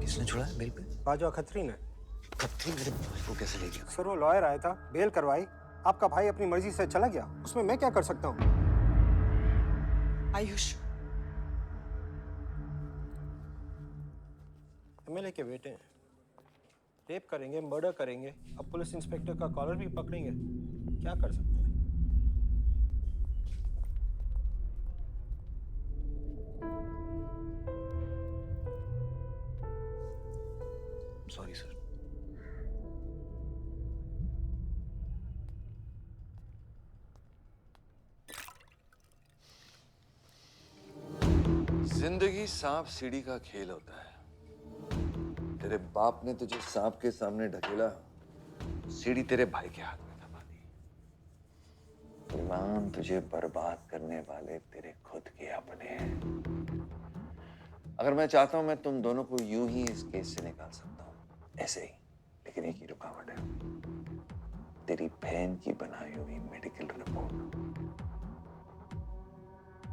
किसने छोड़ा है बेल पे? बाजवा खत्री ने। खत्री मेरे भाई को कैसे ले गया? सर वो लॉयर आया था, बेल करवाई, आपका भाई अपनी मर्जी से चला गया। उसमें मैं क्या कर सकता हूँ? आयुष, एमएलए के बेटे हैं, रेप करेंगे, मर्डर करेंगे, अब पुलिस इंस्पेक्टर का कॉलर भी पकड़ेंगे। क्या कर सकते हैं? Sorry sir. जिंदगी सांप सीढ़ी का खेल होता है। तेरे बाप ने तुझे सांप के सामने ढकेला, सीढ़ी तेरे भाई के हाथ में दबा दी। विवान तुझे बर्बाद करने वाले तेरे खुद के अपने हैं। अगर मैं चाहता हूं मैं तुम दोनों को यूं ही इस केस से निकाल सकता हूं, ऐसे ही, लेकिन एक ही रुकावट है, तेरी बहन की बनाई हुई मेडिकल रिपोर्ट।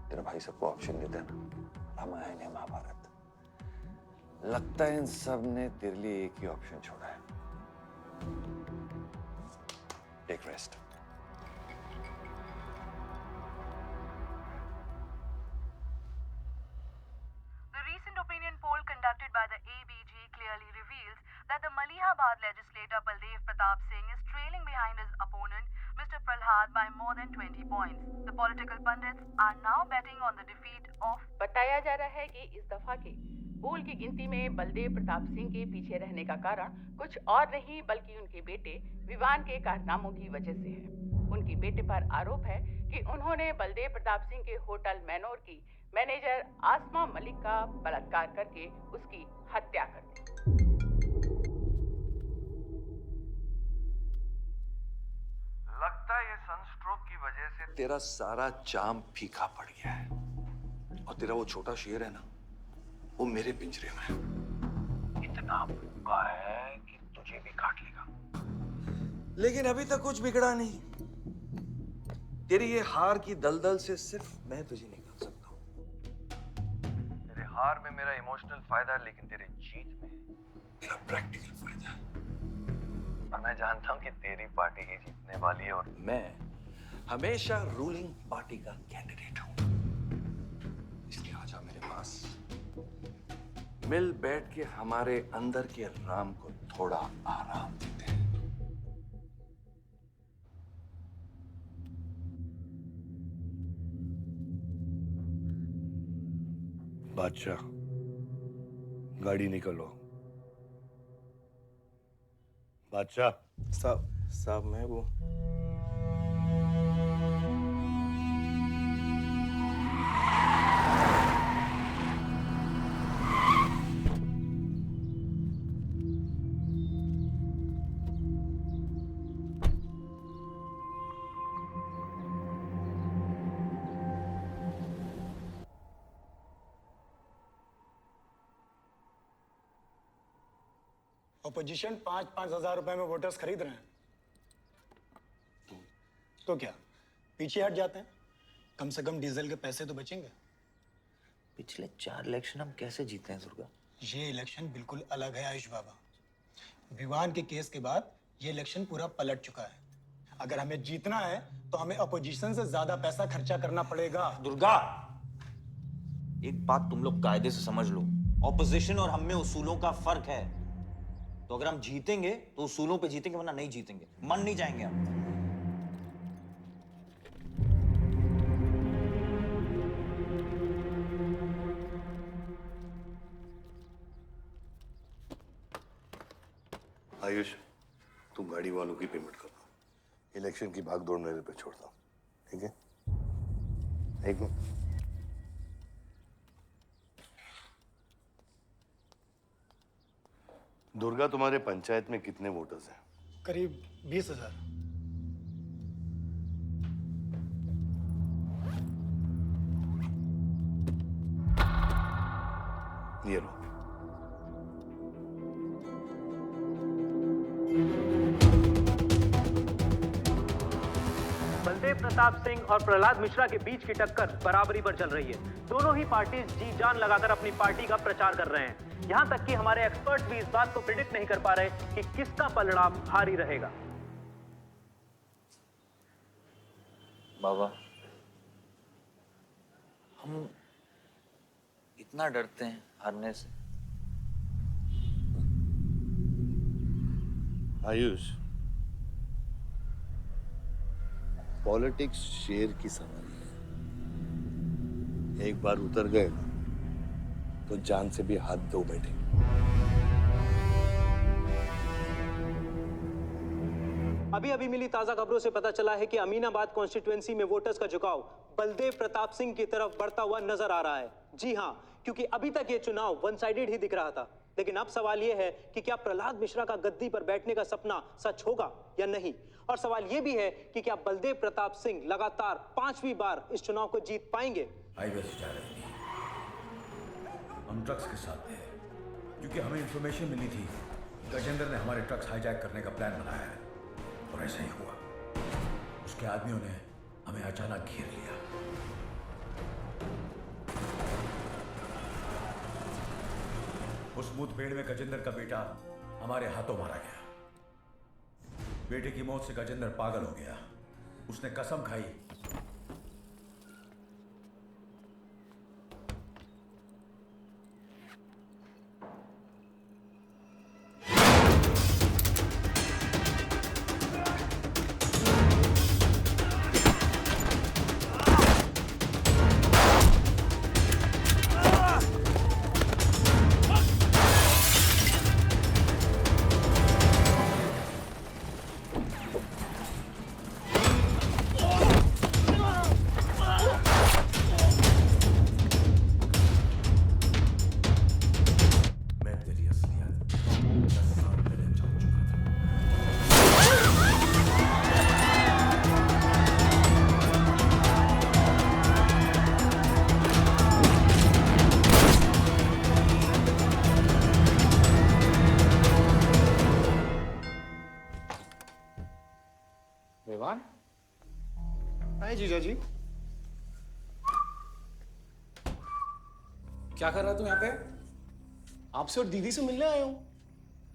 तेरा भाई सबको ऑप्शन देता है ना, रामायण या महाभारत। लगता है इन सब ने तेरे लिए एक ही ऑप्शन छोड़ा है, take rest. The recent opinion poll conducted by the ABG clearly reveals that the Malihabad legislator Baldev Pratap Singh is trailing behind his opponent, Mr. Prahlad, by more than 20 points. The political pundits are now betting on the defeat of. बताया जा रहा है कि इस दफा के पोल की गिनती में बलदेव प्रताप सिंह के पीछे रहने का कारण कुछ और नहीं बल्कि उनके बेटे विवान के कारनामों की वजह से है। उनके बेटे पर आरोप है कि उन्होंने बलदेव प्रताप सिंह के होटल मैनोर की मैनेजर आसमा मलिक का बलात्कार करके उसकी हत्या कर दी। लगता है ये सनस्ट्रोक की वजह से तेरा सारा चाम फीका पड़ गया है, और तेरा वो छोटा शेर है ना, वो मेरे पिंजरे में है। इतना भूखा है कि तुझे भी काट लेगा। लेकिन अभी तक कुछ बिगड़ा नहीं। तेरी ये हार की दलदल से सिर्फ मैं तुझे निकाल सकता हूँ। तेरे हार में मेरा इमोशनल फायदा है, लेकिन तेरे जीत में मेरा प्रैक्टिकल फायदा है। और मैं जानता हूँ कि तेरी पार्टी ही जीतने वाली है, और मैं हमेशा रूलिंग पार्टी का कैंडिडेट हूँ। इसलिए आजा मेरे पास, मिल बैठ के हमारे अंदर के राम को थोड़ा आराम देते हैं। बादशाह, गाड़ी निकलो। बादशाह। साहब मैं वो ऑपोजिशन 5-5 हजार रुपए में वोटर्स खरीद रहे हैं, तो क्या पीछे हट जाते हैं? कम से कम डीजल के पैसे तो बचेंगे। पिछले 4 इलेक्शन हम कैसे जीते हैं दुर्गा? ये इलेक्शन बिल्कुल अलग है आयुष बाबा। विवान के केस के बाद ये इलेक्शन पूरा पलट चुका है। अगर हमें जीतना है तो हमें अपोजिशन से ज्यादा पैसा खर्चा करना पड़ेगा। दुर्गा, एक बात तुम लोग कायदे से समझ लो, ऑपोजिशन और हम में उसूलों का फर्क है। तो अगर हम जीतेंगे तो उसूलों पे जीतेंगे, वरना नहीं जीतेंगे, मन नहीं जाएंगे हम। आयुष, तुम गाड़ी वालों की पेमेंट कर दो। इलेक्शन की भागदौड़ मेरे पे छोड़ दो, ठीक है? एक मिनट। दुर्गा, तुम्हारे पंचायत में कितने वोटर्स हैं? करीब 20,000। ये लो। बलदेव प्रताप सिंह और प्रहलाद मिश्रा के बीच की टक्कर बराबरी पर चल रही है। दोनों ही पार्टी जी जान लगाकर अपनी पार्टी का प्रचार कर रहे हैं। यहां तक कि हमारे एक्सपर्ट भी इस बात को प्रिडिक्ट नहीं कर पा रहे कि किसका परिणाम भारी रहेगा। बाबा, हम इतना डरते हैं हारने से। आयुष, पॉलिटिक्स शेर की सवारी है। एक बार उतर गए ना तो जान से भी हाथ धो बैठे। अभी अभी मिली ताजा खबरों से पता चला है कि अमीनाबाद कॉन्स्टिट्यूएंसी में वोटर्स का झुकाव बलदेव प्रताप सिंह की तरफ बढ़ता हुआ नजर आ रहा है। जी हां, क्योंकि अभी तक ये चुनाव वन साइडेड ही दिख रहा था। लेकिन अब सवाल यह है कि क्या प्रहलाद मिश्रा का गद्दी पर बैठने का सपना सच होगा या नहीं। और सवाल यह भी है कि क्या बलदेव प्रताप सिंह लगातार 5वीं बार इस चुनाव को जीत पाएंगे। हाईवे से जा रहे थे, हम ट्रक्स के साथ थे, क्योंकि हमें इंफॉर्मेशन मिली थी गजेंद्र ने हमारे ट्रक्स हाईजैक करने का प्लान बनाया है। और ऐसा ही हुआ। उसके आदमियों ने हमें अचानक घेर लिया। उस मुठभेड़ में गजेंद्र का बेटा हमारे हाथों मारा गया। बेटे की मौत से गजेंद्र पागल हो गया। उसने कसम खाई विवान। हाय जीजा जी। क्या कर रहा तू यहाँ पे? आपसे और दीदी से मिलने आया हूँ।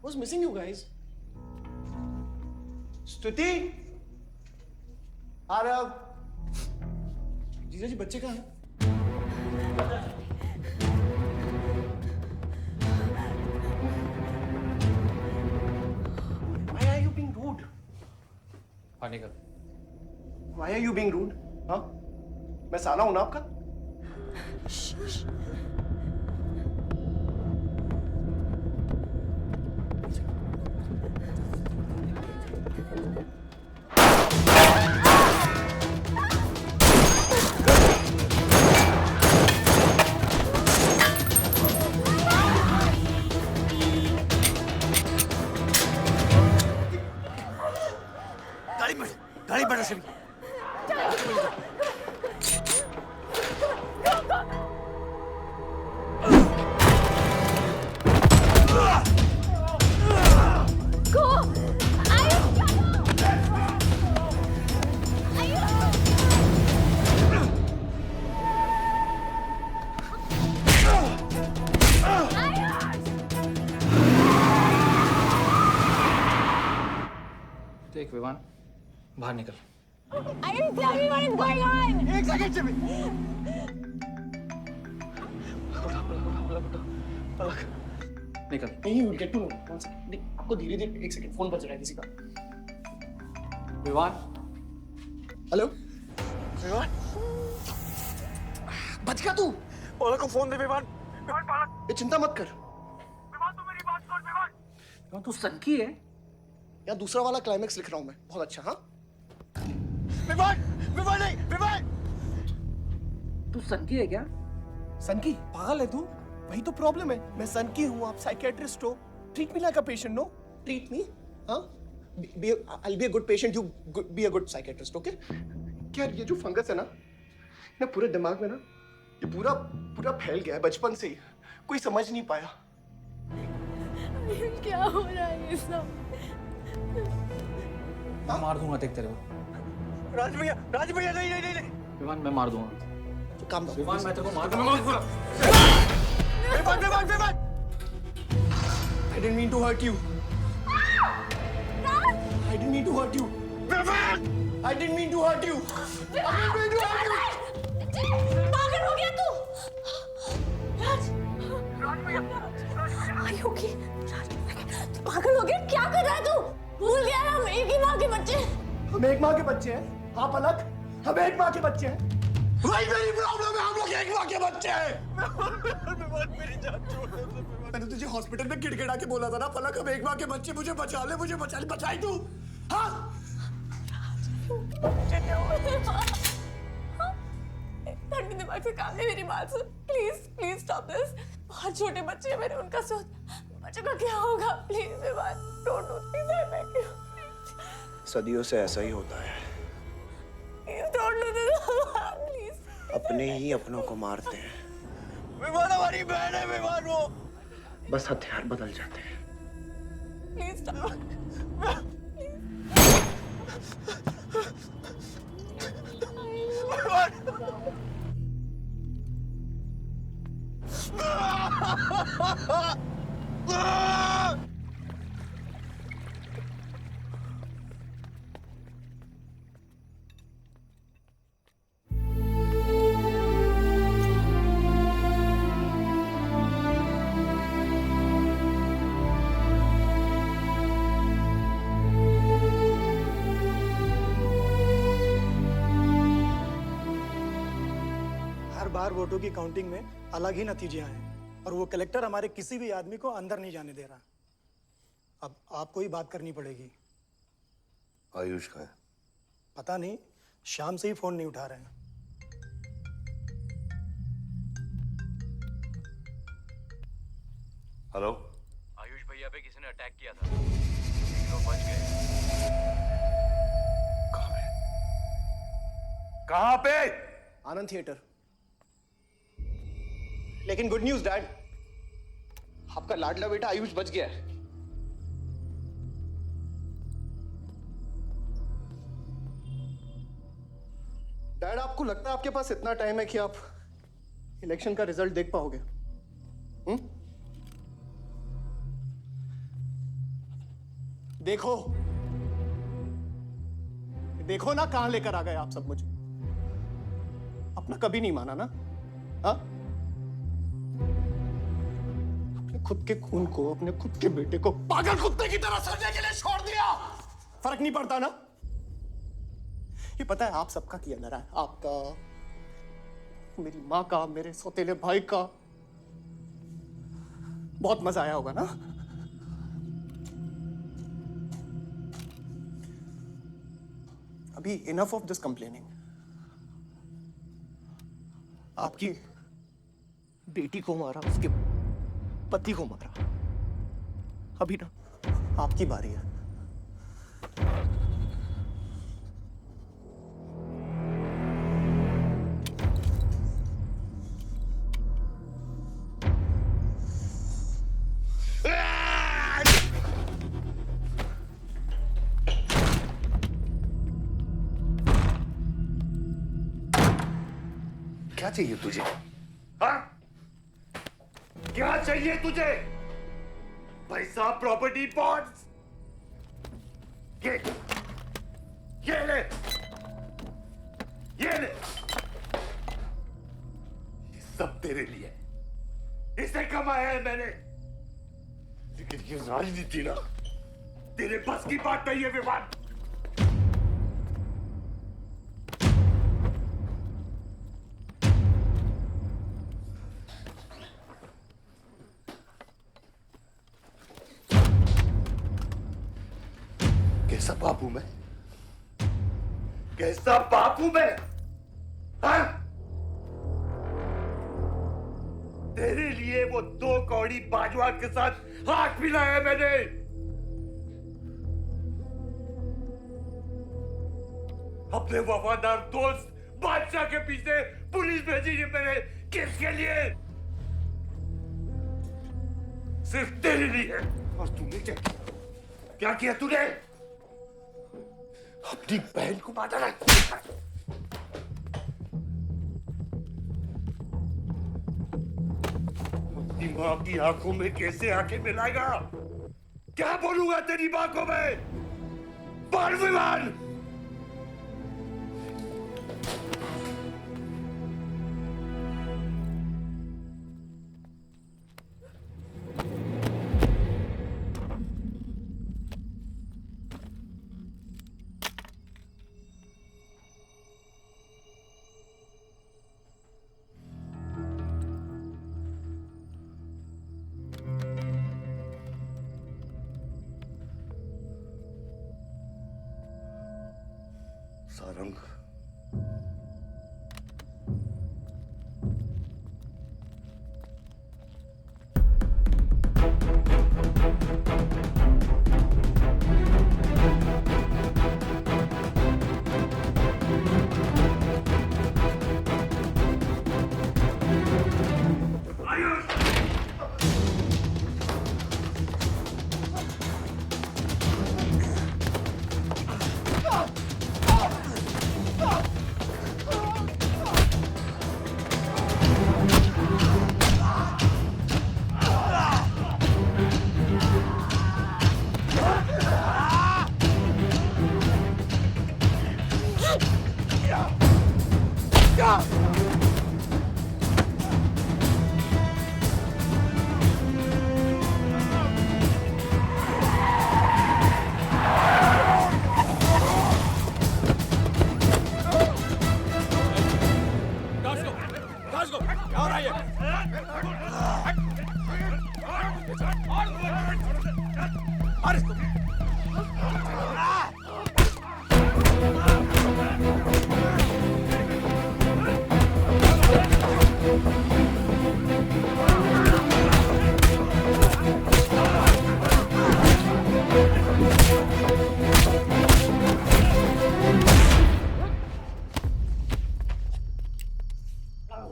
Was missing you guys. स्तुति, आ रहे अब। जीजा जी, बच्चे कहाँ हैं? Why are you being rude? पानी का। Why are you being rude? हाँ? मैं साला हूं ना आपका? देख विवान, बाहर निकल। Ayush, tell me what is going on. एक सेकंड से भी। निकल। नहीं, we'll get to know. One second. नहीं, आपको धीरे-धीरे एक सेकंड फोन बज रहा है किसी का। विवान। हेलो? विवान? बच गया तू? पलक को फोन दे विवान। विवान पलक। ये चिंता मत कर। विवान तू मेरी बात सुन विवान। विवान तू सनकी है? यार दूसरा वाला क्लाइमेक्स लिख रहा हूँ मैं। बहुत अच्छा, हाँ? विवान! विवान नहीं! विवान! तू सनकी है क्या? सनकी? पागल है तू? वही तो प्रॉब्लम है। मैं सनकी हूँ, आप साइकियाट्रिस्ट हो। Treat me like a patient, no? Treat me, हाँ? I'll be a good patient, you be a good psychiatrist, okay? क्या ये जो फंगस है ना पूरे दिमाग में ना, ये पूरा फैल गया है बचपन से ही। कोई समझ नहीं पाया। क्या हो रहा है ये सब? मैं मार दूंगा देख तेरे को। राज भैया नहीं। विवान मैं मार दूंगा। काम विवान मैं तेरे को मार दूंगा। Vivaan! I didn't mean to hurt you. I didn't mean to hurt you. I didn't mean to hurt you. पागल हो गया तू? राज भैया, Are you okay? तू पागल हो गया? क्या कर रहा है तू? भूल गया हम एक ही माँ के बच्चे। हम एक माँ के बच्चे हैं। हाँ पलक, हम एक माँ के बच्चे हैं। वही मेरी प्रॉब्लम है, हम लोग एक माँ के बच्चे हैं। मेरी जान छोड़ दे। मैंने तुझे हॉस्पिटल में गिड़गिड़ा के बोला था ना पलक, हम एक माँ के बच्चे, मुझे बचा ले, बचाई तू। हाँ? ठंडे दिमाग से काम है, मेरी बात सुन। Please stop this. बहुत छोटे बच्चे हैं मेरे, उनका सोच बच्चों का क्या होगा? Please Vivaan, don't do this, I beg you. सदियों से ऐसा ही होता है। Don't do this please. अपने ही अपनों को मारते हैं। विवान हमारी बहन है विवान वो। बस हथियार बदल जाते हैं। Please stop. हर बार वोटों की काउंटिंग में अलग ही नतीजे आए और वो कलेक्टर हमारे किसी भी आदमी को अंदर नहीं जाने दे रहा। अब आपको ही बात करनी पड़ेगी। आयुष का है? पता नहीं, शाम से ही फोन नहीं उठा रहे हैं। हेलो? आयुष भैया पे किसी ने अटैक किया था, लेकिन वो बच गए। कहाँ पे? आनंद थिएटर। लेकिन गुड न्यूज डैड, आपका लाडला बेटा आयुष बच गया है। डैड आपको लगता है आपके पास इतना टाइम है कि आप इलेक्शन का रिजल्ट देख पाओगे? देखो देखो ना कहां लेकर आ गए आप सब मुझे। अपना कभी नहीं माना ना? हाँ? अपने खुद के खून को, अपने खुद के बेटे को पागल कुत्ते की तरह सड़ने के लिए छोड़ दिया। फर्क नहीं पड़ता ना? ये पता है आप सबका किया डरा है, आपका, मेरी माँ का, मेरे सौतेले भाई का। बहुत मजा आया होगा ना? अभी इनफ ऑफ दिस कंप्लेनिंग। आपकी बेटी को मारा, उसके पति को मारा। अभी ना आपकी बारी है। क्या चाहिए तुझे? हाँ? क्या चाहिए तुझे? पैसा, प्रॉपर्टी, बॉन्ड्स? ये ले, ये ले। ये सब तेरे लिए, इसे कमाया है मैंने। लेकिन ये राजनीति ना तेरे बस की बात नहीं है विवान। कैसा बाप हूं मैं? कैसा बाप हूं मैं? हाँ? तेरे लिए वो 2 कौड़ी बाजवा के साथ हाथ मिलाया मैंने। अपने वफादार दोस्त बादशाह के पीछे पुलिस भेजी है मैंने। किसके लिए? सिर्फ तेरे लिए। और तूने क्या किया? क्या किया तूने? अपनी बहन को मारा ना। अपनी मां की आंखों में कैसे आंखें मिलाएगा? क्या बोलूंगा तेरी मां को मैं? बोल विमान। सारंग,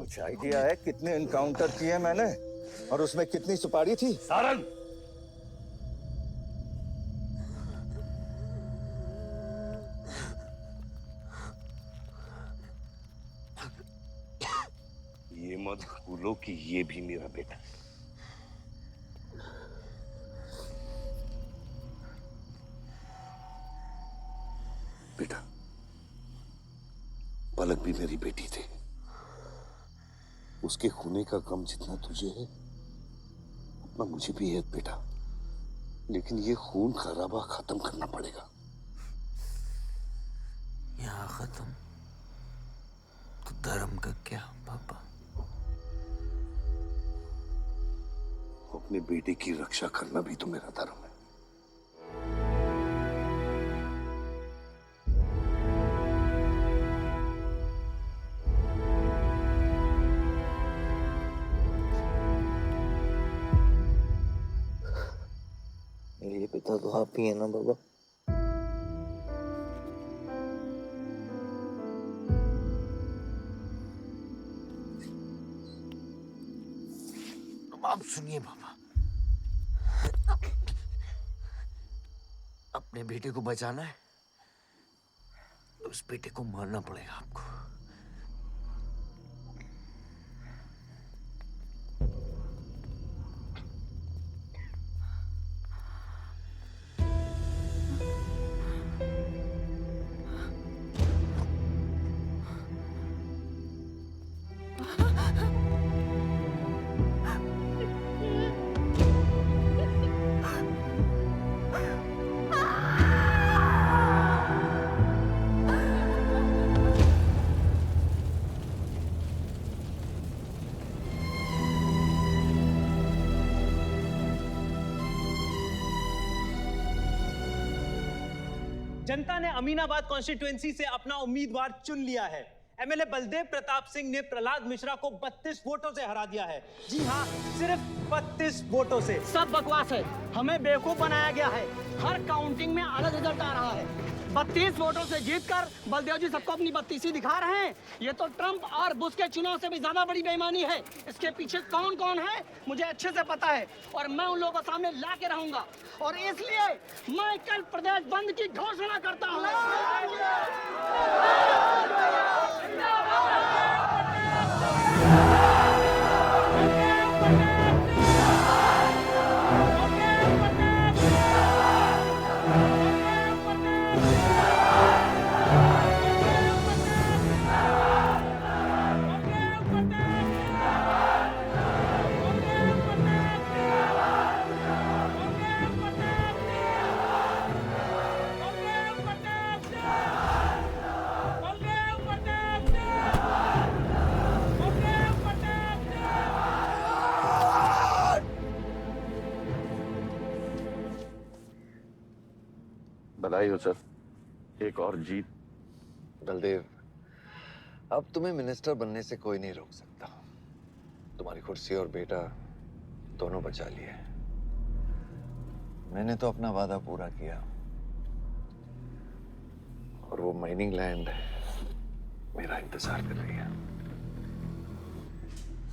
कुछ आइडिया है कितने एनकाउंटर किए मैंने और उसमें कितनी सुपारी थी? सारंग, ये मत भूलो कि ये भी मेरा बेटा है। बेटा, पलक भी मेरी बेटी थी। उसके खोने का गम जितना तुझे है उतना मुझे भी है बेटा। लेकिन ये खून खराबा खत्म करना पड़ेगा। यहाँ खत्म तो धर्म का क्या पापा? अपने बेटे की रक्षा करना भी तो मेरा धर्म है। मेरे पिता तो आप ही है ना बाबा? अब आप सुनिए बाबा, अपने बेटे को बचाना है तो उस बेटे को मारना पड़ेगा आपको। जनता ने अमीनाबाद कॉन्स्टिट्यूएंसी से अपना उम्मीदवार चुन लिया है। एमएलए बलदेव प्रताप सिंह ने प्रहलाद मिश्रा को 32 वोटों से हरा दिया है। जी हाँ, सिर्फ 32 वोटों से। सब बकवास है, हमें बेवकूफ बनाया गया है। हर काउंटिंग में अलग रिजल्ट आ रहा है। 32 वोटों से जीतकर बलदेव जी सबको अपनी बत्तीसी दिखा रहे हैं। ये तो ट्रंप और बुश के चुनाव से भी ज्यादा बड़ी बेईमानी है। इसके पीछे कौन कौन है मुझे अच्छे से पता है और मैं उन लोगों के सामने ला के रहूंगा और इसलिए मैं कल प्रदेश बंद की घोषणा करता हूँ। बधाई हो सर, एक और जीत। बलदेव, अब तुम्हें मिनिस्टर बनने से कोई नहीं रोक सकता। तुम्हारी कुर्सी और बेटा दोनों बचा लिए। मैंने तो अपना वादा पूरा किया और वो माइनिंग लैंड मेरा इंतजार कर रही है।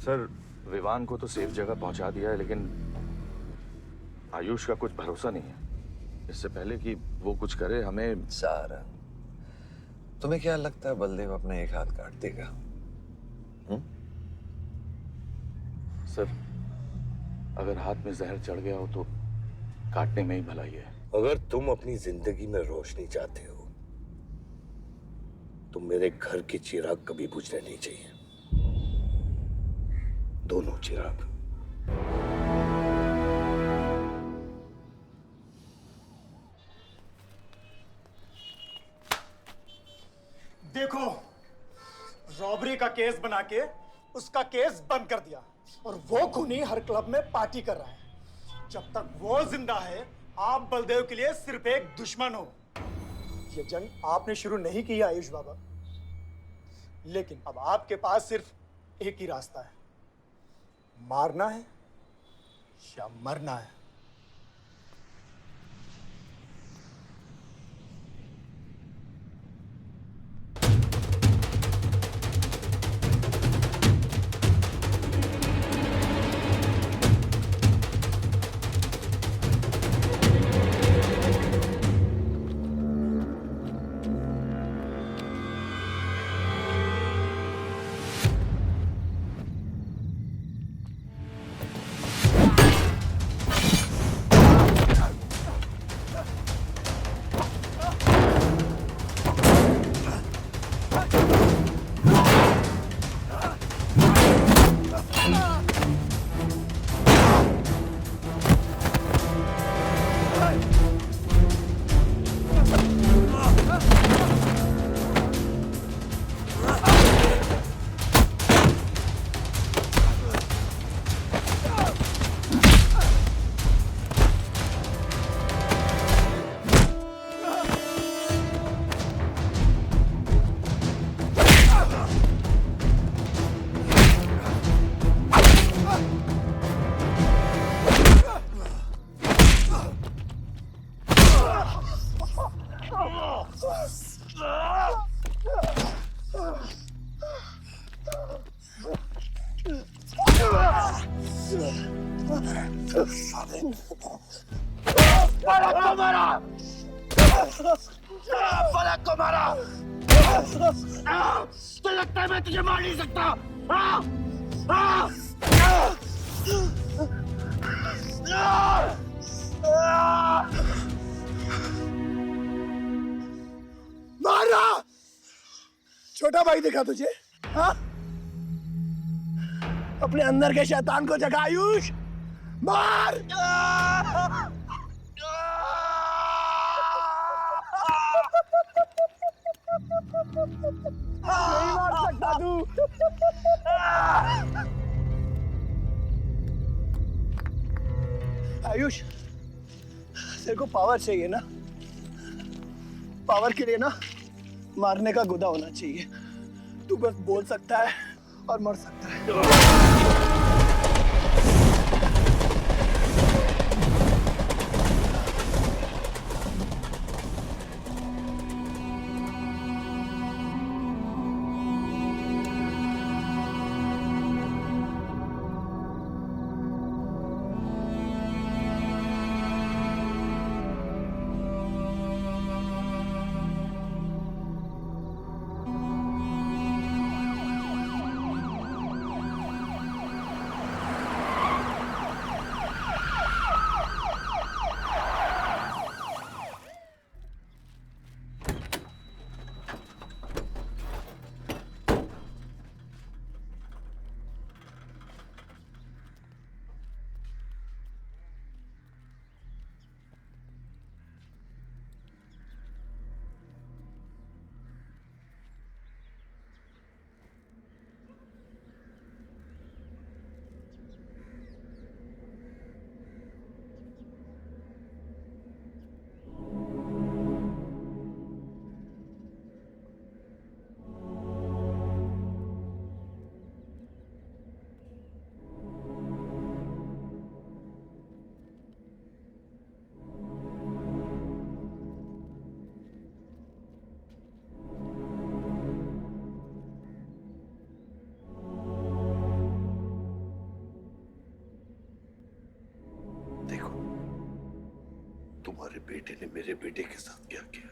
सर, विवान को तो सेफ जगह पहुंचा दिया है, लेकिन आयुष का कुछ भरोसा नहीं है। इससे पहले कि वो कुछ करे हमें। सारा, तुम्हें क्या लगता है बलदेव अपना एक हाथ काट देगा? सर, अगर हाथ में जहर चढ़ गया हो तो काटने में ही भलाई है। अगर तुम अपनी जिंदगी में रोशनी चाहते हो तो मेरे घर के चिराग कभी बुझने नहीं चाहिए। दोनों चिराग। देखो, रॉबरी का केस बना के उसका केस बंद कर दिया और वो खूनी हर क्लब में पार्टी कर रहा है। जब तक वो जिंदा है, आप बलदेव के लिए सिर्फ एक दुश्मन हो। ये जंग आपने शुरू नहीं की है आयुष बाबा, लेकिन अब आपके पास सिर्फ एक ही रास्ता है, मारना है या मरना है। फलक को मारा। तो लगता है मैं तुझे मार नहीं सकता। मारा। छोटा भाई दिखा तुझे? हाँ? अपने अंदर के शैतान को जगा आयुष, मार। नहीं मार सकता तू। आयुष, तेरे को पावर चाहिए ना? पावर के लिए ना मारने का गुदा होना चाहिए। तू बस बोल सकता है और मर सकता है। तुम्हारे बेटे ने मेरे बेटे के साथ क्या किया?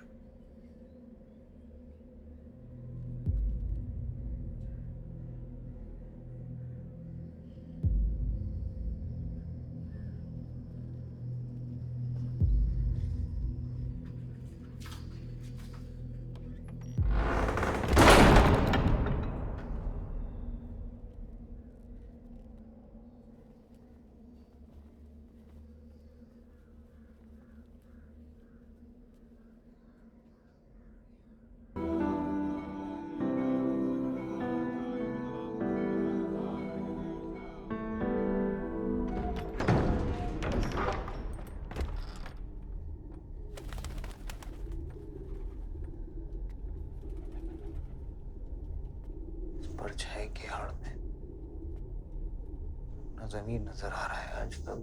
परछाई की आड़ में न जमीन नजर आ रहा है आज तक।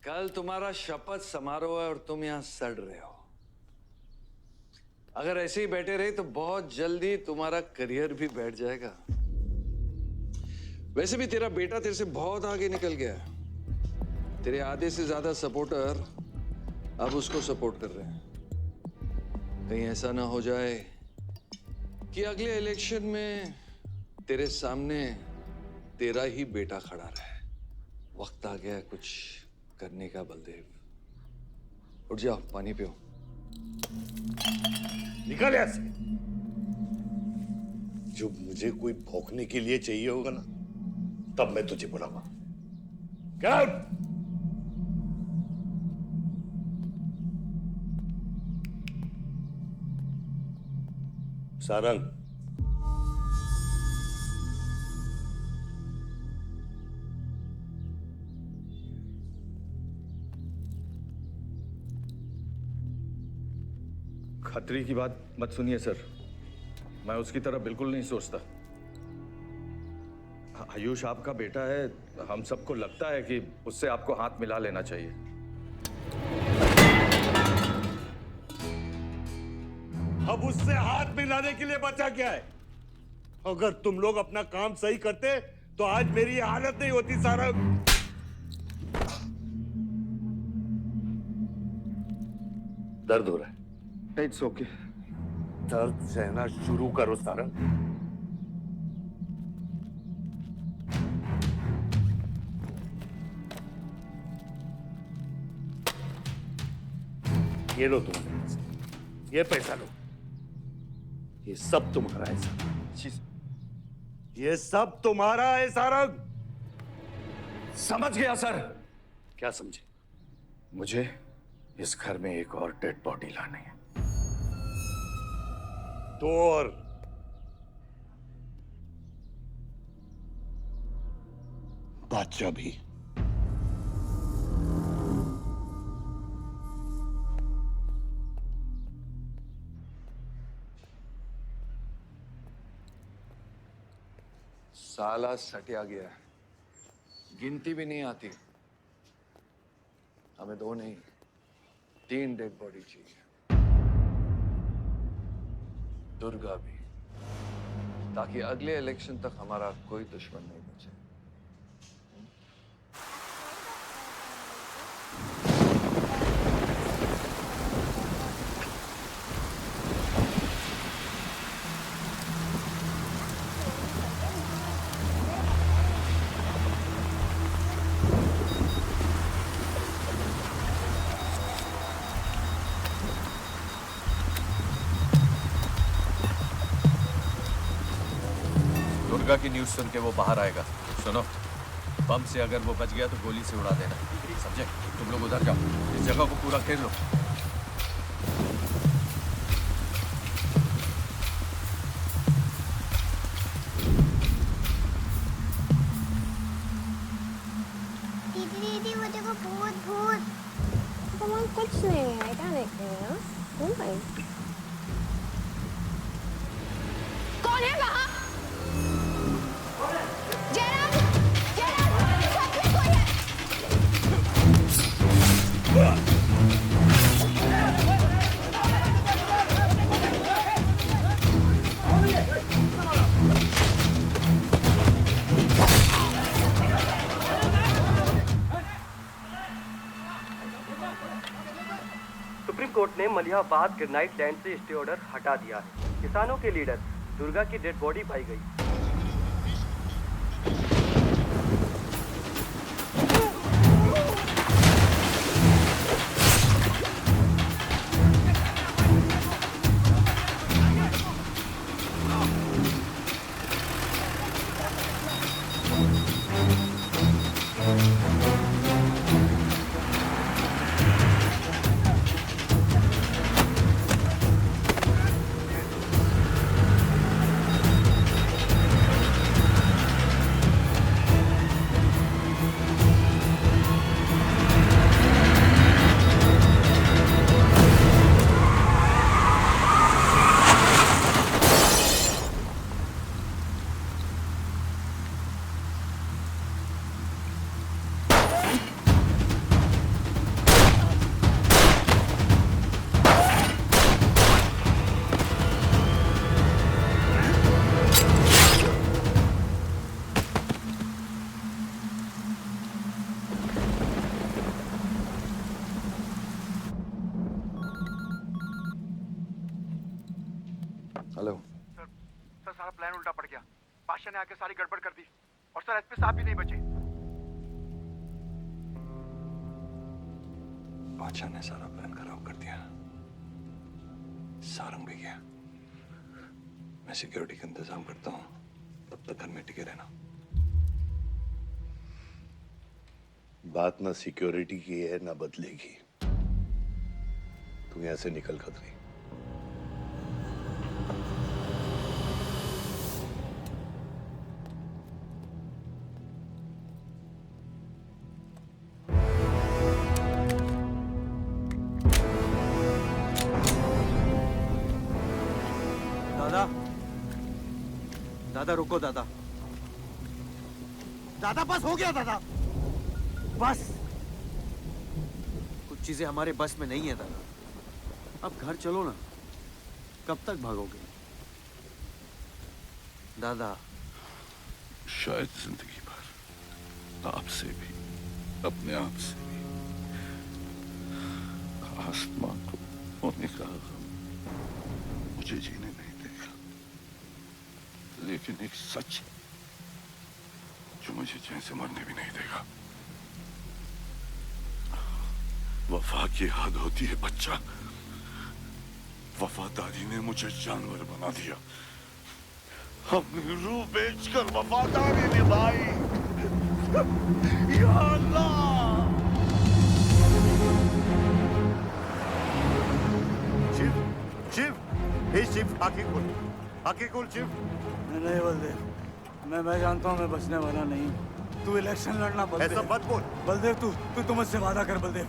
कल तुम्हारा शपथ समारोह है और तुम यहां सड़ रहे हो। अगर ऐसे ही बैठे रहे तो बहुत जल्दी तुम्हारा करियर भी बैठ जाएगा। वैसे भी तेरा बेटा तेरे से बहुत आगे निकल गया है। तेरे आधे से ज्यादा सपोर्टर अब उसको सपोर्ट कर रहे हैं। कहीं ऐसा ना हो जाए कि अगले इलेक्शन में तेरे सामने तेरा ही बेटा खड़ा रहे। वक्त आ गया कुछ करने का बलदेव। उठ जाओ, पानी पियो। निकल यहाँ से। जब मुझे कोई भौंकने के लिए चाहिए होगा ना, तब मैं तुझे बुलाऊंगा। Get out! सारंग, खतरी की बात मत सुनिए सर, मैं उसकी तरह बिल्कुल नहीं सोचता। आयुष आपका बेटा है, हम सबको लगता है कि उससे आपको हाथ मिला लेना चाहिए। अब उससे हाथ मिलाने के लिए बचा क्या है? अगर तुम लोग अपना काम सही करते तो आज मेरी ये हालत नहीं होती। सारंग, दर्द हो रहा है? It's okay. दर्द सहना शुरू करो सारंग। ये लो तुम, ये पैसा लो, ये सब तुम्हारा है सारंग, ये सब तुम्हारा है सारंग। समझ गया सर। क्या समझे? मुझे इस घर में एक और डेड बॉडी लानी है। तो और बादशाह भी। साला सटिया गया है, गिनती भी नहीं आती। हमें 2 नहीं 3 डेड बॉडी चाहिए, दुर्गा भी, ताकि अगले इलेक्शन तक हमारा कोई दुश्मन नहीं बचे। दुर्गा की न्यूज़ सुन के वो बाहर आएगा। सुनो, बम से अगर वो बच गया तो गोली से उड़ा देना, समझे? तुम लोग उधर जाओ, इस जगह को पूरा घेर लो। दीदी वो देखो, भूत भूत। कमान, कुछ नहीं है, क्या देखते हैं ना? कौन है वहाँ? सुप्रीम कोर्ट ने मलिहाबाद ग्रेनाइट लैंड से स्टे ऑर्डर हटा दिया है। किसानों के लीडर दुर्गा की डेड बॉडी पाई गई। हेलो सर, सारा प्लान उल्टा पड़ गया। बादशाह ने आके सारी गड़बड़ कर दी और सर एसपी साहब भी नहीं बचे। बादशाह ने सारा प्लान खराब कर दिया। सारंग भी गया। मैं सिक्योरिटी का इंतजाम करता हूँ, तब तक घर में टिके रहना। बात ना सिक्योरिटी की है ना बदलेगी। तू यहां से निकल खतरी। दादा, दादा रुको दादा। दादा बस हो गया दादा, बस। कुछ चीजें हमारे बस में नहीं है दादा। अब घर चलो ना, कब तक भागोगे दादा? शायद जिंदगी भर आपसे भी, अपने आप से भी। आसमां को होने का गम मुझे जीने नहीं देगा, लेकिन एक सच जो मुझे चैन से मरने भी नहीं देगा। वफा की हद होती है बच्चा। वफादारी ने मुझे जानवर बना दिया। हमने रूह बेचकर वफादारी निभाई। या अल्लाह! शिव, शिव, हे शिव, आंखें खोल, आंखें खोल शिव। नहीं बलदेव, मैं जानता हूँ मैं बचने वाला नहीं हूँ। तू इलेक्शन लड़ना बलदेव। ऐसा मत बोल। बलदेव तू मुझसे वादा कर बलदेव।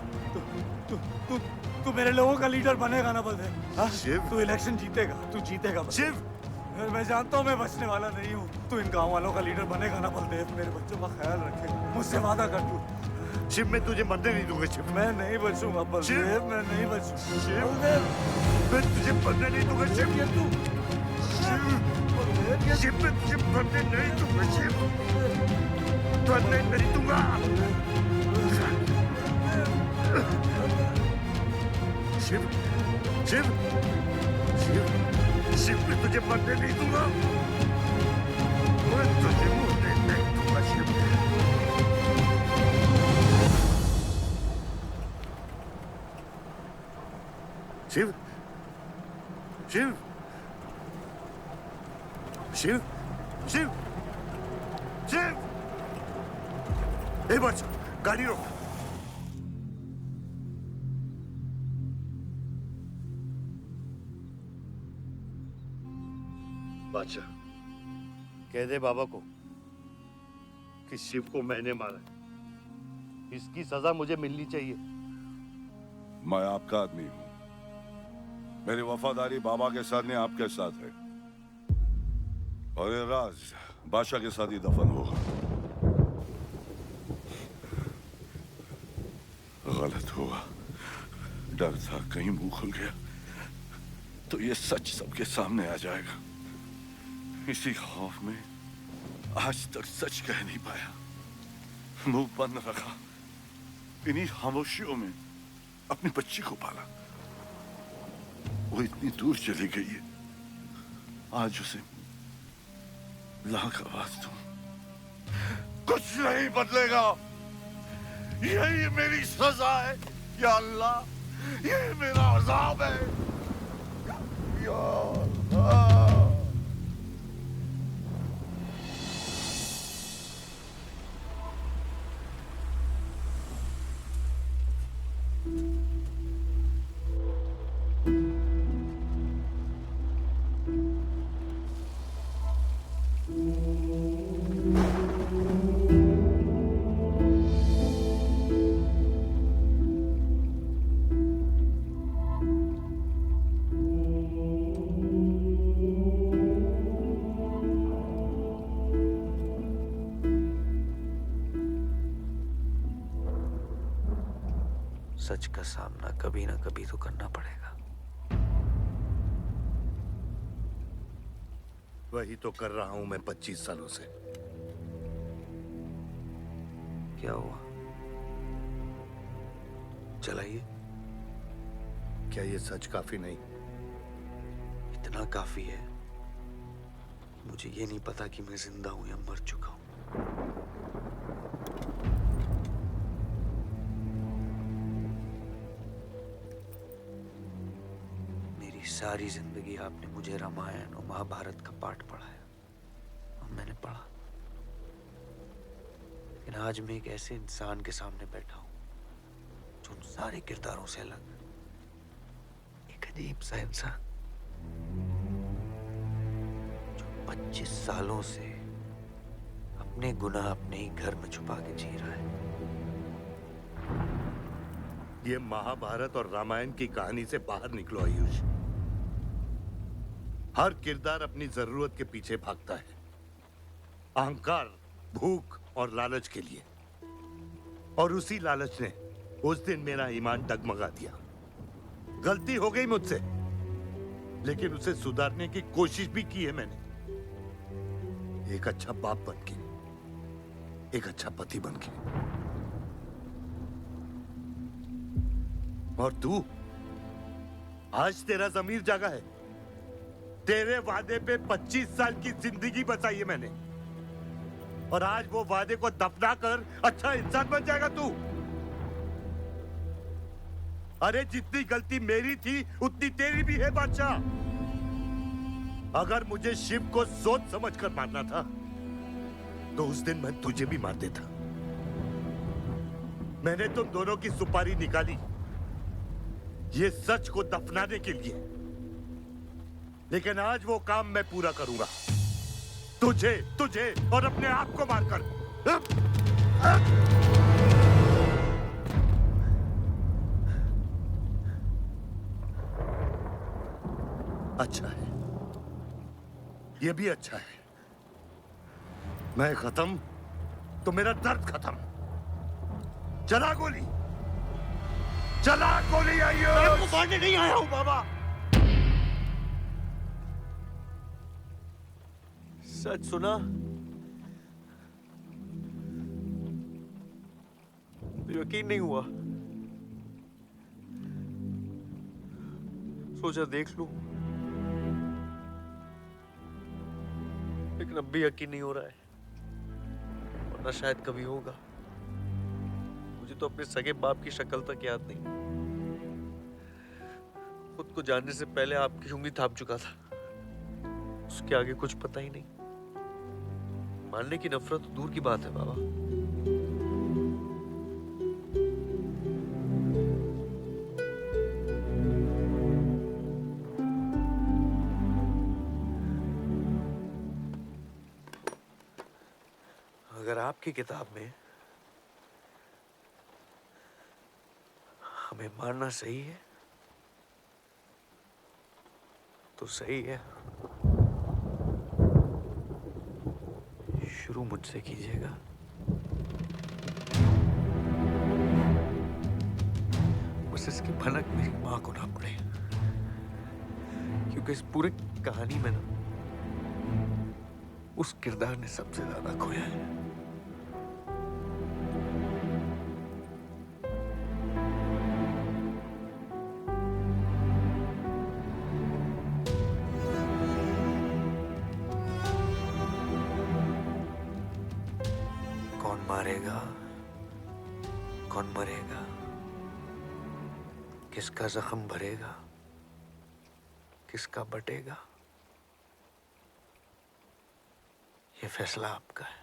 तू मेरे लोगों का लीडर बनेगा ना बलदेव? शिव, तू इलेक्शन जीतेगा, तू जीतेगा शिव। मैं जानता हूँ मैं बचने वाला नहीं हूँ। तू इन गाँव वालों का लीडर बनेगा ना बलदेव? मेरे बच्चों का ख्याल रखेगा, मुझसे वादा कर तू। शिव, मैं तुझे मरने नहीं दूंगा शिव। मैं नहीं बचूंगा बलदेव, मैं नहीं बचूंगा शिव। मैं तुझे मरने नहीं दूंगा शिव। तू शिव, मैं तुझे मरने नहीं दूंगा शिव। मरने नहीं दूंगा। शिव, शिव, शिव, शिव, मैं तुझे मरने नहीं दूंगा। मैं तुझे मरने नहीं दूंगा शिव। शिव, शिव, शिव, शिव, शिव। ए बच, गाड़ी रोक। बादशाह, कह दे बाबा को कि शिव को मैंने मारा है। इसकी सजा मुझे मिलनी चाहिए। मैं आपका आदमी हूं। मेरी वफादारी बाबा के साथ नहीं, आपके साथ है। और ये राज बादशाह के साथ ही दफन होगा। गलत हुआ, डर था कहीं मुंह खुल गया तो ये सच सबके सामने आ जाएगा। इसी खौफ में आज तक सच कह नहीं पाया, मुंह बंद रखा। इन्हीं खामोशियों में अपनी बच्ची को पाला। वो इतनी दूर चली गई है, आज उसे लाख आवाज दूं, कुछ नहीं बदलेगा। यही मेरी सजा है या अल्लाह, यही मेरा अज़ाब है या अल्लाह। सच का सामना कभी ना कभी तो करना पड़ेगा। वही तो कर रहा हूं मैं 25 सालों से। क्या हुआ? चलाइए। क्या ये सच काफी नहीं? इतना काफी है। मुझे ये नहीं पता कि मैं जिंदा हूं या मर चुका हूं। सारी जिंदगी आपने मुझे रामायण और महाभारत का पाठ पढ़ाया और मैंने पढ़ा, लेकिन आज मैं एक ऐसे इंसान के सामने बैठा हूं जो उन सारे किरदारों से अलग, एक अजीब सा इंसान जो 25 सालों से अपने गुनाह अपने ही घर में छुपा के जी रहा है। ये महाभारत और रामायण की कहानी से बाहर निकलो आयुष। हर किरदार अपनी जरूरत के पीछे भागता है। अहंकार भूख और लालच के लिए। और उसी लालच ने उस दिन मेरा ईमान डगमगा दिया। गलती हो गई मुझसे, लेकिन उसे सुधारने की कोशिश भी की है मैंने। एक अच्छा बाप बनके, एक अच्छा पति बनके। और तू, आज तेरा ज़मीर जागा है। तेरे वादे पे 25 साल की जिंदगी बचाई है मैंने, और आज वो वादे को दफना कर अच्छा इंसान बन जाएगा तू। अरे जितनी गलती मेरी थी उतनी तेरी भी है बादशाह। अगर मुझे शिव को सोच समझ कर मारना था तो उस दिन मैं तुझे भी मार देता। मैंने तुम दोनों की सुपारी निकाली ये सच को दफनाने के लिए, लेकिन आज वो काम मैं पूरा करूंगा। तुझे तुझे और अपने आप को मारकर। अच्छा है, ये भी अच्छा है। मैं खत्म तो मेरा दर्द खत्म। चला गोली, चला गोली। आइयो, मैं आपको मारने नहीं आया हूं बाबा। सच सुना तो यकीन नहीं हुआ। सोचा देख लूं, लेकिन अब भी यकीन नहीं हो रहा है, वरना शायद कभी होगा। मुझे तो अपने सगे बाप की शक्ल तक याद नहीं। खुद को जानने से पहले आपकी उंगली थाप चुका था, उसके आगे कुछ पता ही नहीं। मानने की नफरत तो दूर की बात है बाबा। अगर आपकी किताब में हमें मारना सही है तो सही है। शुरू मुझसे कीजिएगा। बस इसकी भनक मेरी मां को ना पड़े, क्योंकि इस पूरी कहानी में ना उस किरदार ने सबसे ज्यादा खोया है। कौन मारेगा, कौन मरेगा, किसका जख्म भरेगा, किसका बटेगा, ये फैसला आपका है।